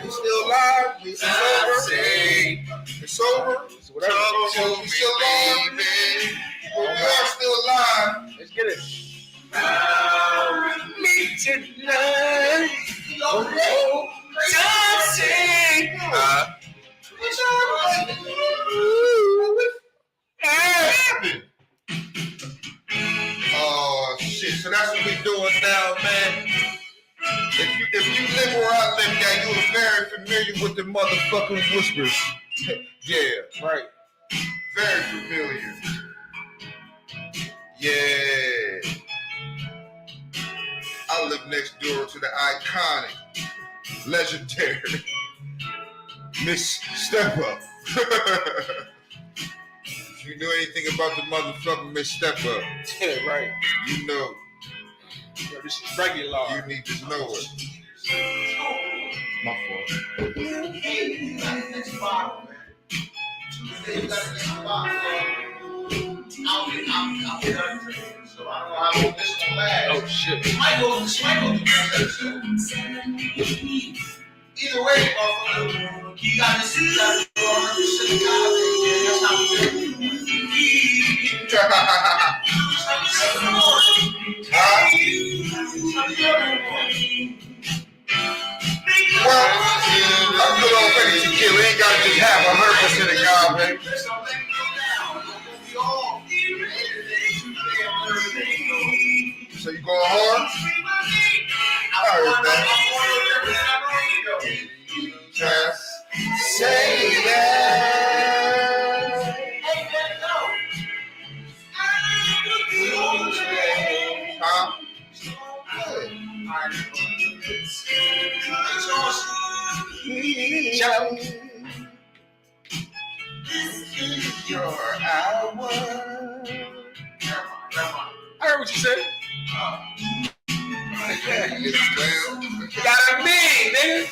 Still live, we sober. So whatever. We still alive, man. But we are still alive. Let's get it. Me tonight. Oh, dancing. Oh shit! So that's what we doing now, man. If you live where I live, man, you was very familiar with the motherfucking whispers. Yeah. Right. Very familiar. Yeah. I live next door to the iconic, legendary Miss Step Up. If you know anything about the motherfucking Miss Step Up, Yeah, right. you know. Yo, this is regular. You need to know it. My fault. Oh shit. Michael either way, you gotta see that. That's how we do Well, I'm good on ready to kill. We ain't gotta just have 100% of God, baby. So you going hard? I heard that. Just say that. Huh? This is your hour. I heard what you said. Got a mean, nigga.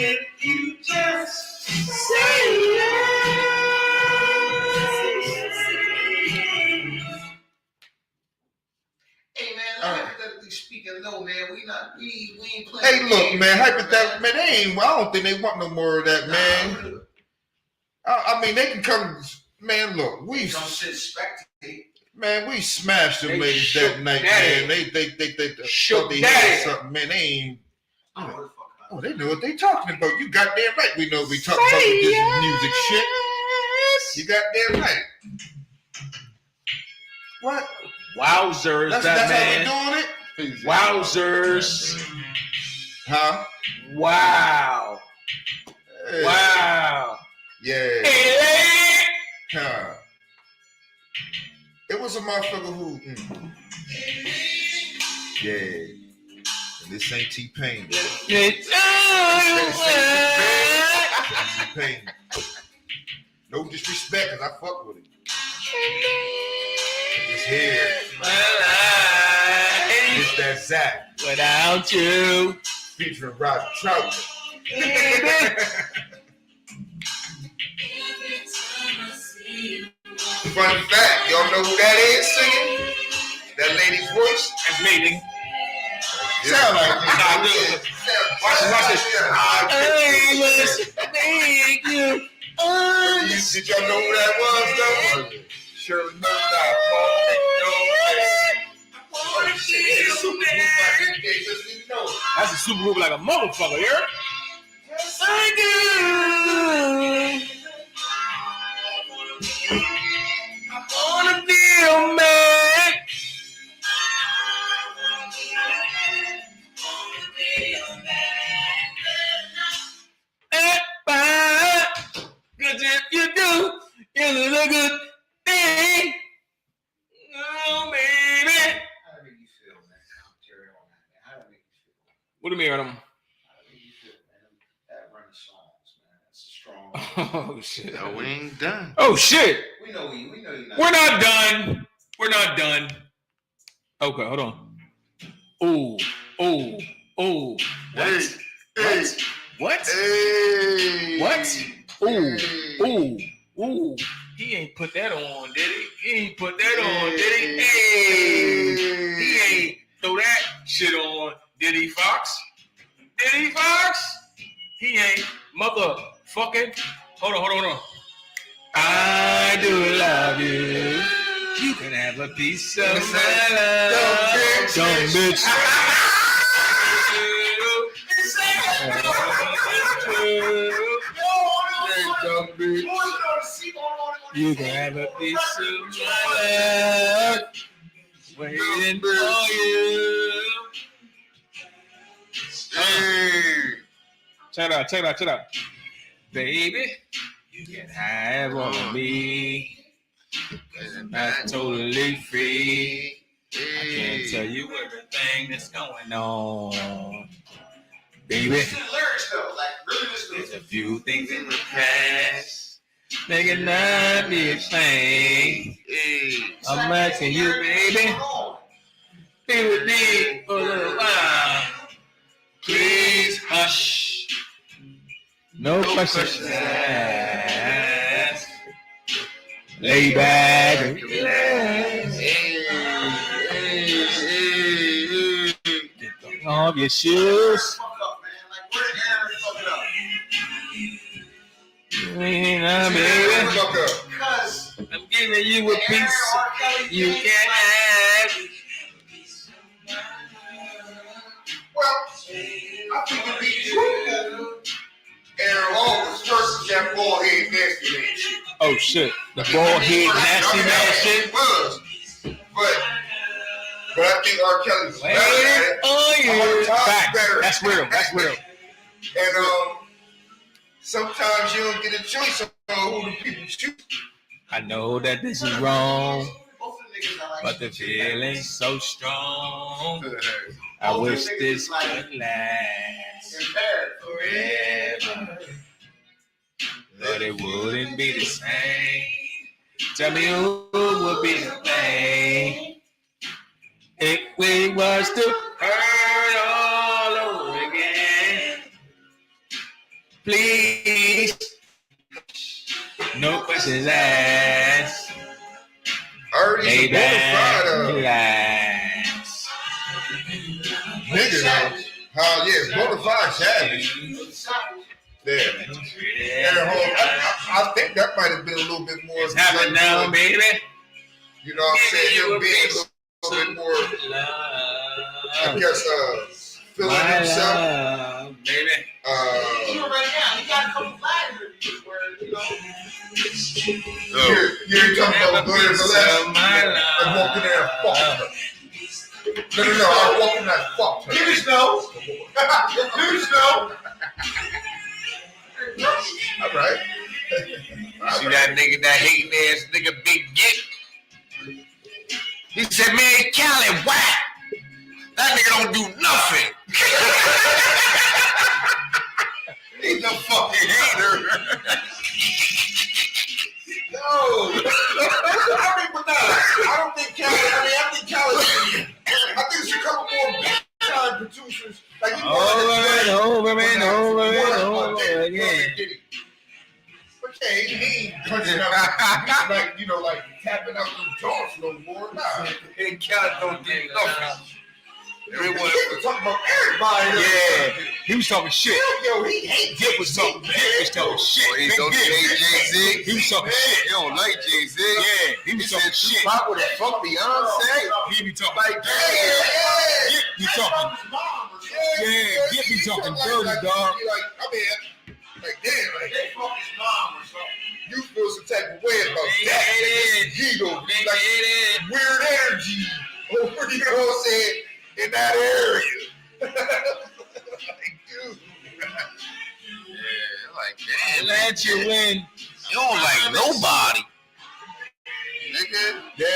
If you just say hey man, hypothetically speaking, no man, we ain't playing. Hey, look, man, hypothetically, man, I don't think they want no more of that, man. I mean, they can come, man. Look, we don't sit spectate. Man, we smashed them ladies that night, daddy. man. They Shook thought they daddy. had something, man. They ain't. Oh, they know what they talking about. You goddamn right. We know we talking about this music shit. You goddamn right. What? Wowzers, That's man. how we doing it? Wowzers. Huh? Wow. Hey. Wow. Yeah. Hey. Huh. It was a motherfucker who. Yeah. And this ain't T-Pain. T-Pain. No disrespect, cause I fuck with it. It's here. It's that Zach. Without you. Featuring Roger Trout. Fun fact, y'all know who that is singing? That lady's voice? That's me, nigga. Sound like me. Watch this. Thank you. Did y'all know who that was, though? Surely no doubt. That's a super group like a motherfucker, you heard? I wanna be a man. Cause if you do, it's a good thing. Oh, baby. How do you feel, man? Commentary on that, man. How do you feel? What do you mean, Adam? How do you feel, man? That running songs, man. That's a strong. Oh shit. No, we ain't done. Oh shit. We know you're not. We're not done. We're not done. Okay, hold on. Oh. What? Hey. What? Ooh. He ain't put that on, did he? Did he? Hey. He ain't throw that shit on, did he, Fox? He ain't motherfucking. Hold on. I do love you. You can have a piece of my love. Dumb bitch. You can have a piece of my love. Waiting for you. Check it out. Baby, you can have all of me. Cause I'm not totally free. I can't tell you everything that's going on. Baby, there's a few things in the past that cannot be explained. I'm asking you, baby, be with me for a little while. Please hush. No questions asked. Lay back and relax. Get off your shoes. Baby, I'm giving you a piece you can have. Well, I think it'd be true. Aaron Hall was versus that bald head nasty man shit. Oh shit, the bald head nasty man shit was, but I think R. Kelly was better. Oh yeah, facts. Better. That's real. And sometimes you don't get a choice on who the people choose. I know that this is wrong, but the feeling's so strong. I wish this could last forever, but it wouldn't be the same. Tell me who would be the blame if we was to hurt all over again. Please, no questions asked. Lay back, relax. Nigga, how bonafide savage. Yeah. I think that might have been a little bit more. It's happening now, baby. You know what I'm saying? Him being a little bit more, I guess, feeling himself. Baby. Right now, he got a couple flags where, you know. You're talking about Blair Celeste. I walked in there and fucked her. No, I walked in there and fucked her. Give me snow. All right. See that nigga, that hating ass nigga, Big Git? He said, man, Cali, whack. That nigga don't do nothing. He's a fucking hater. No. I don't think Cali, I think it's a couple more big time producers. Like over again. But yeah, he ain't punching out like, you know, like tapping out them jaws no more. Nah. And Cali don't do nothing. Everyone was talking about everybody. Yeah, he was talking shit. Yo, he hates Gip was talking shit. He don't hate Jay-Z. He was talking shit. He don't like Jay-Z. Yeah, he was talking shit. Pop with a fuck Beyonce. He be talking Like, Gip be talking. Yeah, Gip be talking dirty, dog. Like, damn, like, they fuck his mom or something. You feel some type of way about that. He go, like, weird energy. You know what I'm saying? In that area. Like, dude. Yeah, like, damn. Let you win. You don't like nobody. Nigga. Yeah,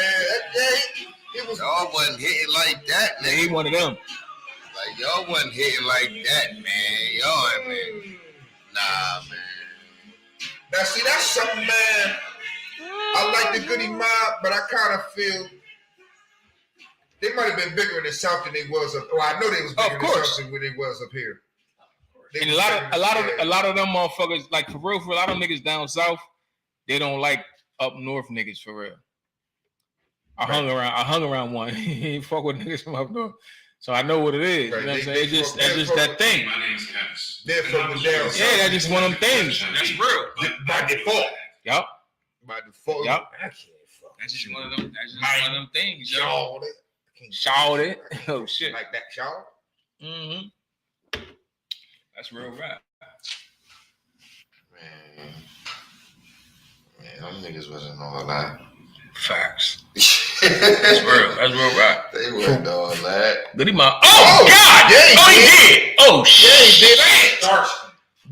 it was. Y'all wasn't hitting like that, nigga. He one of them. Like, y'all wasn't hitting like that, man. Y'all, man. Nah, man. Now, see, that's something, man. I like the Goody Mob, but I kind of feel they might have been bigger in the South than they was up. Well, I know they was bigger in the South than when they was up here. And a lot of them motherfuckers, like for real, a lot of niggas down south, they don't like up north niggas for real. I hung around one. He ain't fuck with niggas from up north, so I know what it is. Right. You know what I'm saying? It's just that thing. My name's Dennis. They're from the down south. Yeah, that's just one of them things. That's real. By default. Yup. By default. Yup. I can't fuck. That's just one of them. That's just one of them things. Y'all. Shawed it. Oh shit. Like that, y'all. Mm-hmm. That's real rap. Man, them niggas wasn't all that. Facts. That's real. That's real rap. They weren't all that. Goody Mob. Oh God! Yeah, he did. Oh shit! Yeah, he did.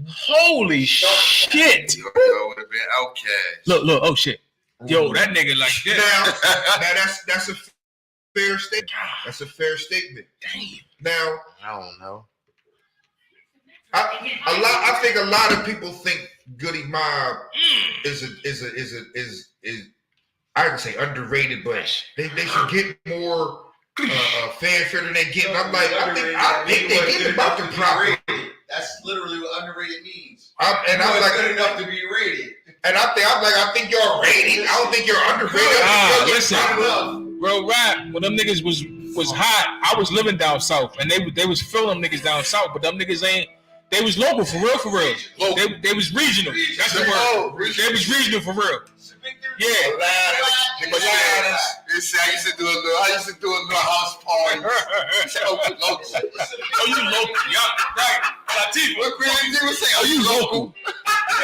Holy shit! Yo, would have been Outcast. Look. Oh shit! Yo, that nigga like this. Now that's a fair statement. That's a fair statement. Damn. Now I don't know. I think a lot of people think Goody Mob is I would say underrated, but they should get more fanfare than they get. And I'm like, I think they get about the proper. That's literally what underrated means. I'm like good enough to be rated. And I think you're rated. I don't think you're underrated. Listen, bro, rap. When them niggas was hot, I was living down south, and they was filling them niggas down south, but them niggas ain't. They was local for real. They was regional. That's the word. They was regional for real. Yeah. I used to do a little house party. Oh, you local. Yeah, right. What Granny D was saying? Oh, you local.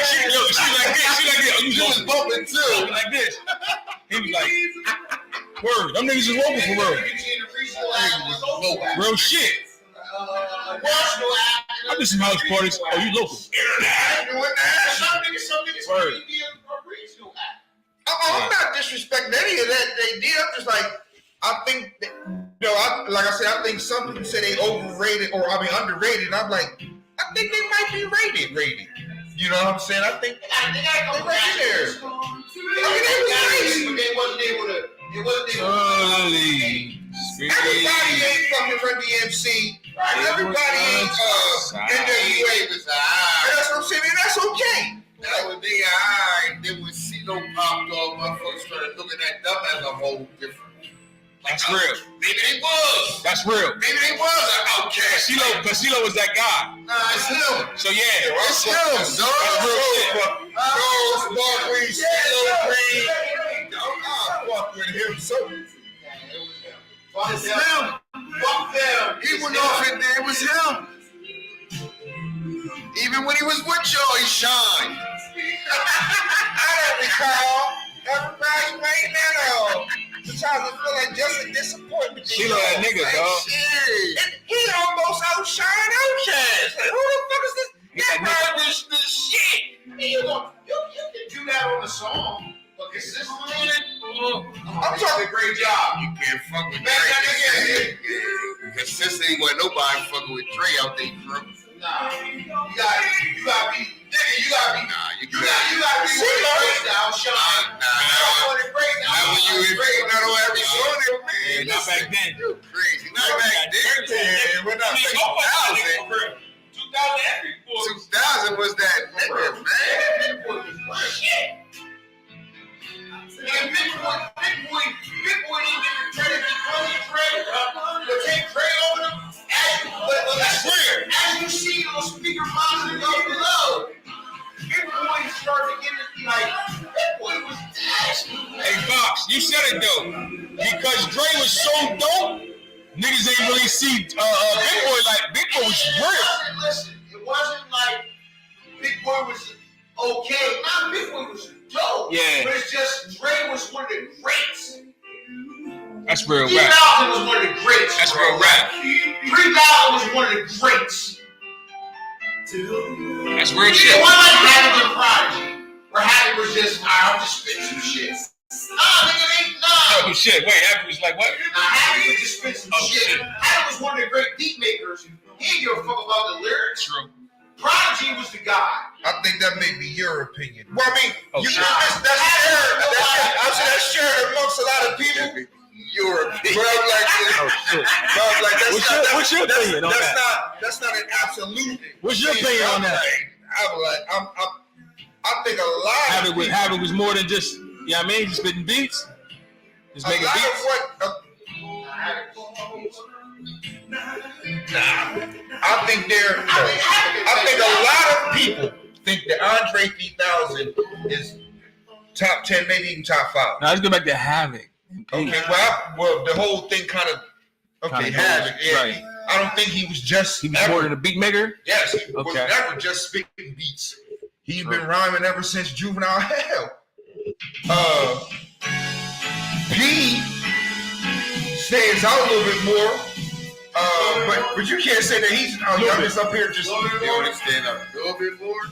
She like this. Oh, you was bumping too. Like this. He was like, word. Them niggas is local for real. Real shit. I did some house parties. Oh, you local? Word. I'm not disrespecting any of that they did. I'm just like, I think that, I think some people say they overrated or underrated. And I'm like, I think they might be rated. You know what I'm saying? I think they right there. They wasn't able to. Everybody ain't fucking Run DMC. Everybody ain't NWA. That's what I'm saying. And that's okay. That would be alright. Then when CeeLo popped off, motherfuckers started looking at them as a whole different. That's real. Maybe they was. That's real. Maybe they was an outcast. CeeLo was that guy. Nah, it's him. So yeah, it's him. That's real shit. Sparkly, CeeLo Green. Fuck with him. So it's him. Fuck them. He went off in there. It was him. Even when he was with y'all, he shined. I don't recall ever graduating at all. Sometimes I feel like just a disappointment. CeeLo that nigga, dog. And he almost outshined Outkast. Like, who the fuck is this? That guy was the shit. You can do that on a song, but consistently, I'm talking a great job. You can't fuck with Dre. Consistently, wasn't nobody fucking with Dre out there, bro. Nah, you gotta be, nigga, you gotta be, you gotta be great now, Sean. Nah. When you in not on every song, man. Not back then. You crazy. Not back then, man. We're not 2000. 2000 was that nigga, man. Shit. Nigga, Big Boy didn't get the credit because of Dre, but take Dre over them. But that's weird. As you see on speaker positive up below, Big Boy started to get it like, Big Boy was nasty. Hey, Fox, you said it though. Because Dre was so dope, niggas ain't really see Big Boy like Big Boy was real. Listen, it wasn't like Big Boy was okay. Not Big Boy was dope. Yeah. But it's just Dre was one of the greats. That's real 3000 rap. was one of the greats. That's real rap. 3000 was one of the greats. That's real It shit. wasn't like Habit and Prodigy, where Habit was just, I'm just spitting some shit. Nah, nigga, Oh shit! Wait, Habit was like what? Nah, Habit was just spitting some shit. Habit was one of the great beat makers. He didn't give a fuck about the lyrics. True. Prodigy was the guy. I think that may be your opinion. Well, I mean, shit. that's shared amongst a lot of people. Your opinion. But I'm like, What's your opinion on that? That's not an absolute. What's your opinion on that? I think a lot. Habit was more than just, you know what I mean, just spitting beats, just making beats. I think a lot of people think that Andre 3000 is top 10, maybe even top 5. Now let's go back to Havoc. Okay, well, the whole thing kind of Havoc. Yeah, right. I don't think he was just. He was more than a beat maker. Yes, he was never just spitting beats. He's been rhyming ever since Juvenile Hell. P stands out a little bit more. But you can't say that he's. I'm just up here just stand up a little bit more.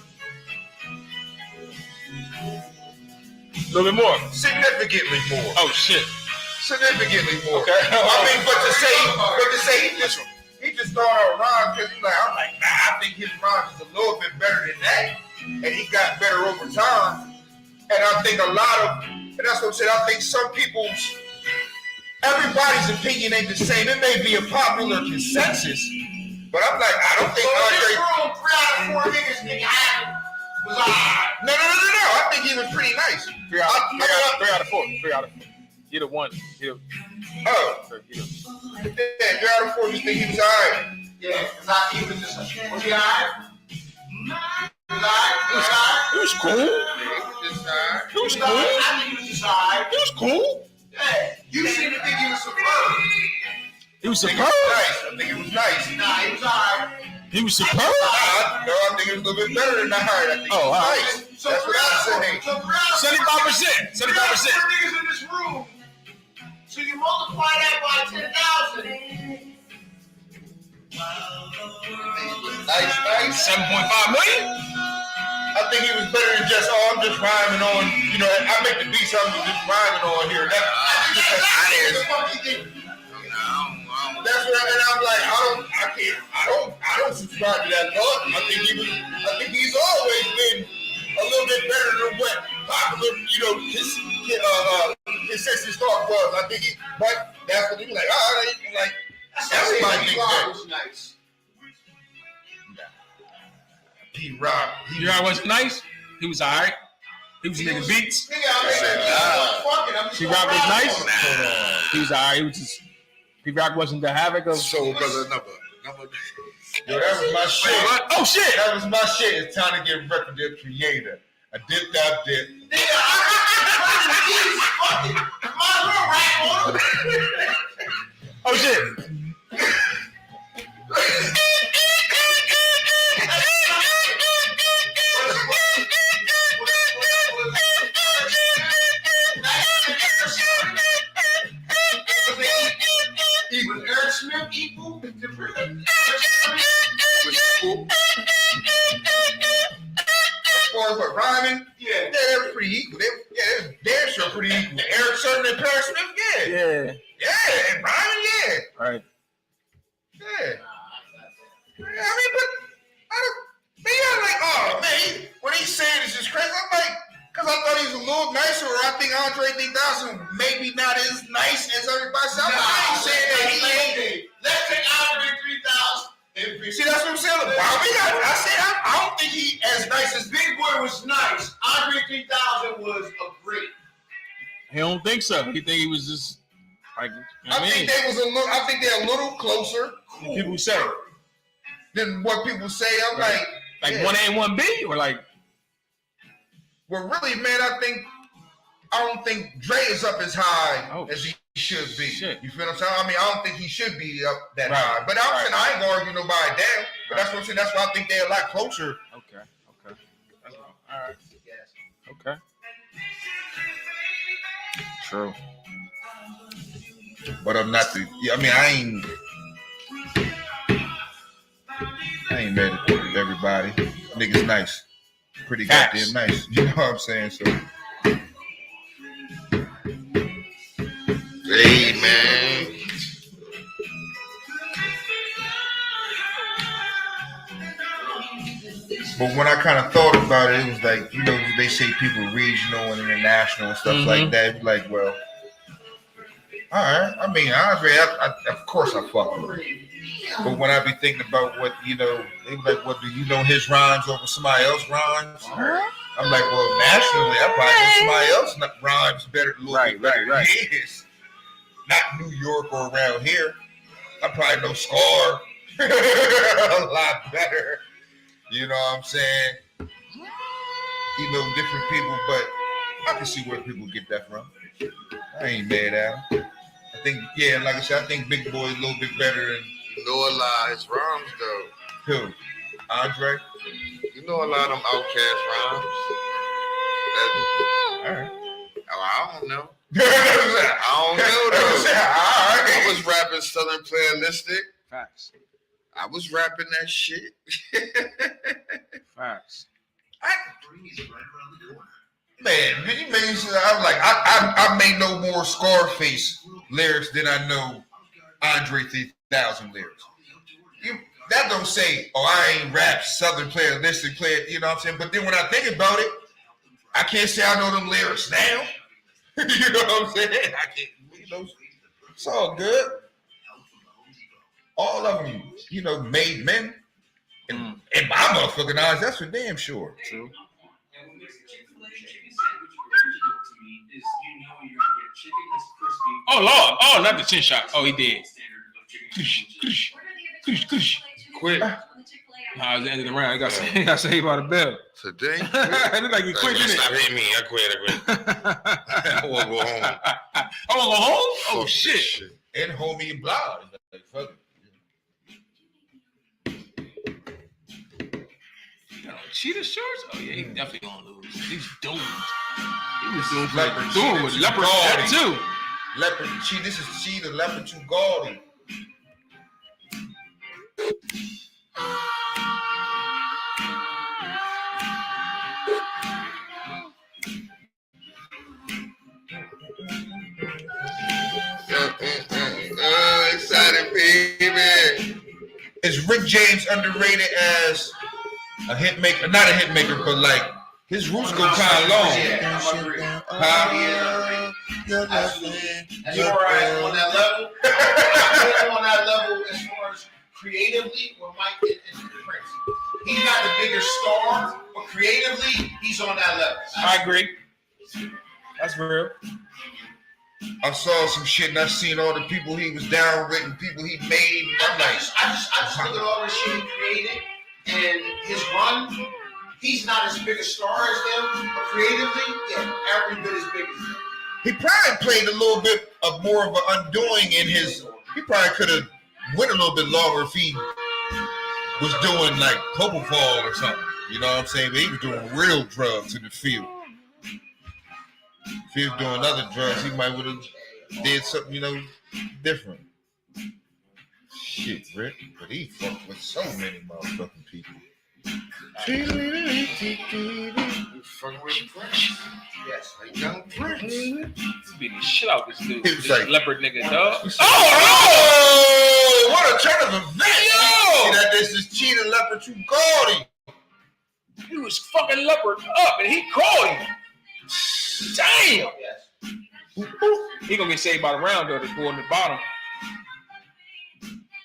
A little bit more. Significantly more. Oh shit. Significantly more. Okay. I mean, but to say he just throwing out rhymes because I'm like, nah, I think his rhymes is a little bit better than that, and he got better over time. And I think a lot of, and that's what I'm saying. I think some everybody's opinion ain't the same. It may be a popular consensus, but I'm like, I don't think Andre. 3 out of 4 niggas think Havoc was alright. No. I think he was pretty nice. 3 out of 4. 3 out of 4. He the one. Yeah, 3 out of 4. You think he was alright? Yeah, because he was just. Was he alright? He was cool. He was cool. I think he was just alright. He was cool. Yeah, you seem to think he was superb. He was superb. I think it was nice. Nah, he was alright. He was superb. I think it was a little bit better than alright. I think all right. Nice. So that's what I'm saying. 75%. 75%. Niggas in this room. So you multiply that by 10,000. Nice. 7.5 million. I think he was better than just, I'm just rhyming on, I make the beats, I'm just rhyming on here. That's what and I'm like, I don't subscribe to that thought. I think he's always been a little bit better than what popular, his senses thought was. I think but that's what he was like, like, everybody thinks that. Was nice. P-Rock. P-Rock wasn't nice. He was alright. He was making beats. P-Rock was nice. He was alright. He was just. P-Rock wasn't the Havoc of. So, brother, number. Yo, that was my shit. Oh shit! That was my shit. It's time to get record deal creator. I did that dip. Oh shit! Was Eric Smith equal? As far as what, rhyming? Yeah, they were pretty equal. They were damn sure pretty equal. Eric Sermon and Perry Smith, Yeah, and rhyming, right. Yeah. I mean, but I'm like, oh man, what he's saying is just crazy. I'm like, because I thought he was a little nicer, or I think Andre 3000 maybe not as nice as everybody else. I ain't saying that he ain't. Let's take Andre 3000. See, that's what I'm saying. I said I don't think he as nice as Big Boy was nice. Andre 3000 was a great. He don't think so. He think he was just like. I think they was a little. I think they're a little closer. People say than what people say. I'm like 1A and 1B, or like. Well, really, man, I don't think Dre is up as high as he should be. Shit. You feel what I'm saying? I mean, I don't think he should be up that high. But I'm saying I ain't gonna argue nobody down. But that's what I'm saying. That's why I think they're a lot closer. Okay. That's all right. Okay. True. But I'm not the. Yeah, I mean, I ain't mad at everybody. Niggas nice. Pretty goddamn nice. You know what I'm saying? So. Hey, man. But when I kind of thought about it, it was like, they say people regional and international and stuff like that. Like, well, all right. I mean, Andre, of course I fuck with him. But when I be thinking about what, they be like, well, do you know his rhymes over somebody else's rhymes? I'm like, well, nationally, I probably know somebody else rhymes better than his. Not New York or around here. I probably know Scar a lot better. You know what I'm saying? You know, different people, but I can see where people get that from. I ain't mad at him. I think, yeah, like I said, I think Big Boy is a little bit better than. You know a lot of his rhymes though. Who? Andre? You know a lot of them Outkast rhymes. All right. Oh, I don't know. I don't know though. I was rapping Southern Playalistic. Facts. I was rapping that shit. Facts. Man, you made me say, I'm like, I may know more Scarface lyrics than I know Andre 3000 lyrics. That don't say, oh, I ain't rap Southern Playalistic player, you know what I'm saying? But then when I think about it, I can't say I know them lyrics now. You know what I'm saying? I can't, you know, it's all good. All of them, you know, made men. In my motherfucking eyes, that's for damn sure. True. Oh Lord! Oh, not the chin shot. Oh, he did. Quick. Nah, it was the end of the round. He got saved by the bell. Today? It looked like he quit, didn't it? Stop hitting me. I quit. I want to go home. I want to go home? Oh, Fuck shit. And homie Blah. Like, fuck it. Cheetah shorts? Oh yeah, he definitely gonna lose. He's doomed. He was doing with leopard that too. Leopard, this is Cheetah, leopard too gaudy. Excited, baby. Is Rick James underrated as a hit maker? Not a hit maker, but like his roots go kind of long. Huh? You're right on that level. On that level as far as creatively with Mike and Prince. He's not the bigger star, but creatively, he's on that level. I agree. That's real. I saw some shit and I seen all the people he was down with and people he made. I'm like, I just look at all the shit he created and his run. He's not as big a star as them, but creatively, yeah, every bit as big as them. he probably played a little bit of more of an undoing in his. He probably could have went a little bit longer if he was doing like propofol or something. You know what I'm saying? But he was doing real drugs in the field. If he was doing other drugs, he might would have did something, you know, different. Shit, Rick. But he fucked with so many motherfucking people. Fucking with Prince. Yes, Like young Prince. He beat the shit out this dude. He was This like- leopard nigga, dog. Oh, what a turn of events! Yo! That this is Cheetah Leopard too gaudy. He was fucking leopard up and he caught him. Damn. yes. He gonna get saved by the round though, the boy in the bottom.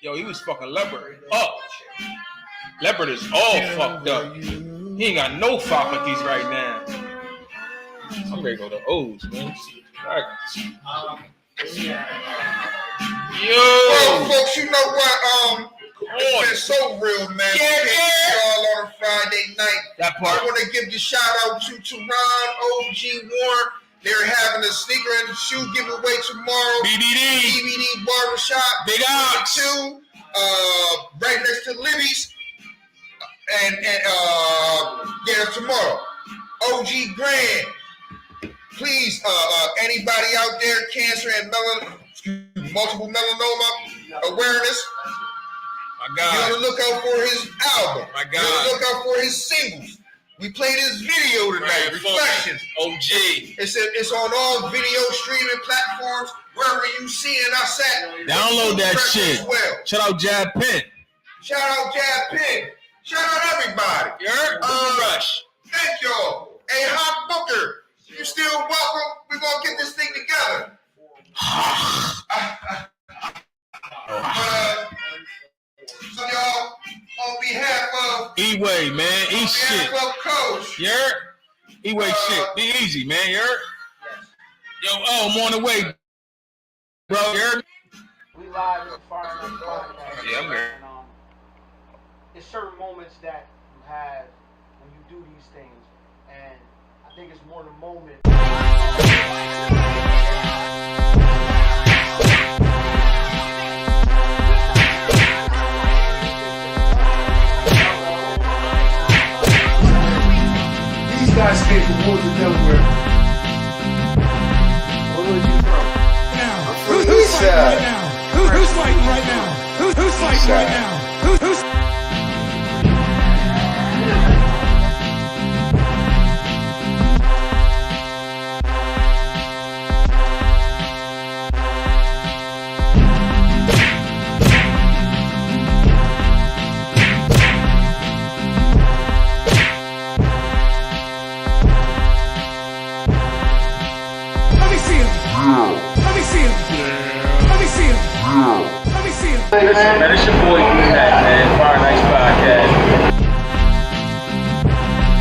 Yo, he was fucking leopard up. Leopard is all fucked up. He ain't got no faculties right now. I'm ready to go to O's, man. Yo, Well, folks, you know what? It's been so real, man. Y'all on a Friday night. That part. I want to give the shout out to Teron, OG Warren. They're having a sneaker and shoe giveaway tomorrow. BBD Barbershop. Big Ox. 2, right next to Libby's. And yeah, tomorrow. OG Grand. Please, anybody out there, cancer and multiple melanoma awareness. My Be on God. the lookout for his album. My Be on the God. lookout for his singles. We played his video tonight, Man, Reflections. OG. It's on all video streaming platforms. Wherever you see it, I sat. Download that Fresh shit. as well. Shout out Jab Pen. Shout out Jab Pin. Shout out everybody. You heard? Rush. Thank y'all. Hey, Hot Booker, you still welcome. We're gonna get this thing together. So y'all, on behalf of E-Way, man. Eat shit. Coach. You heard? E-Way shit. Be easy, man. You heard? Yo, I'm on the way, bro. You heard? We live in the Fi8re Ice Podcast. Yeah, I'm here. And, it's certain moments that you have when you do these things, and I think it's more the moment. These guys came from Woods of Delaware. Where was you from? Now, who's fighting right now? Who's fighting right now? Who's fighting right now? Who's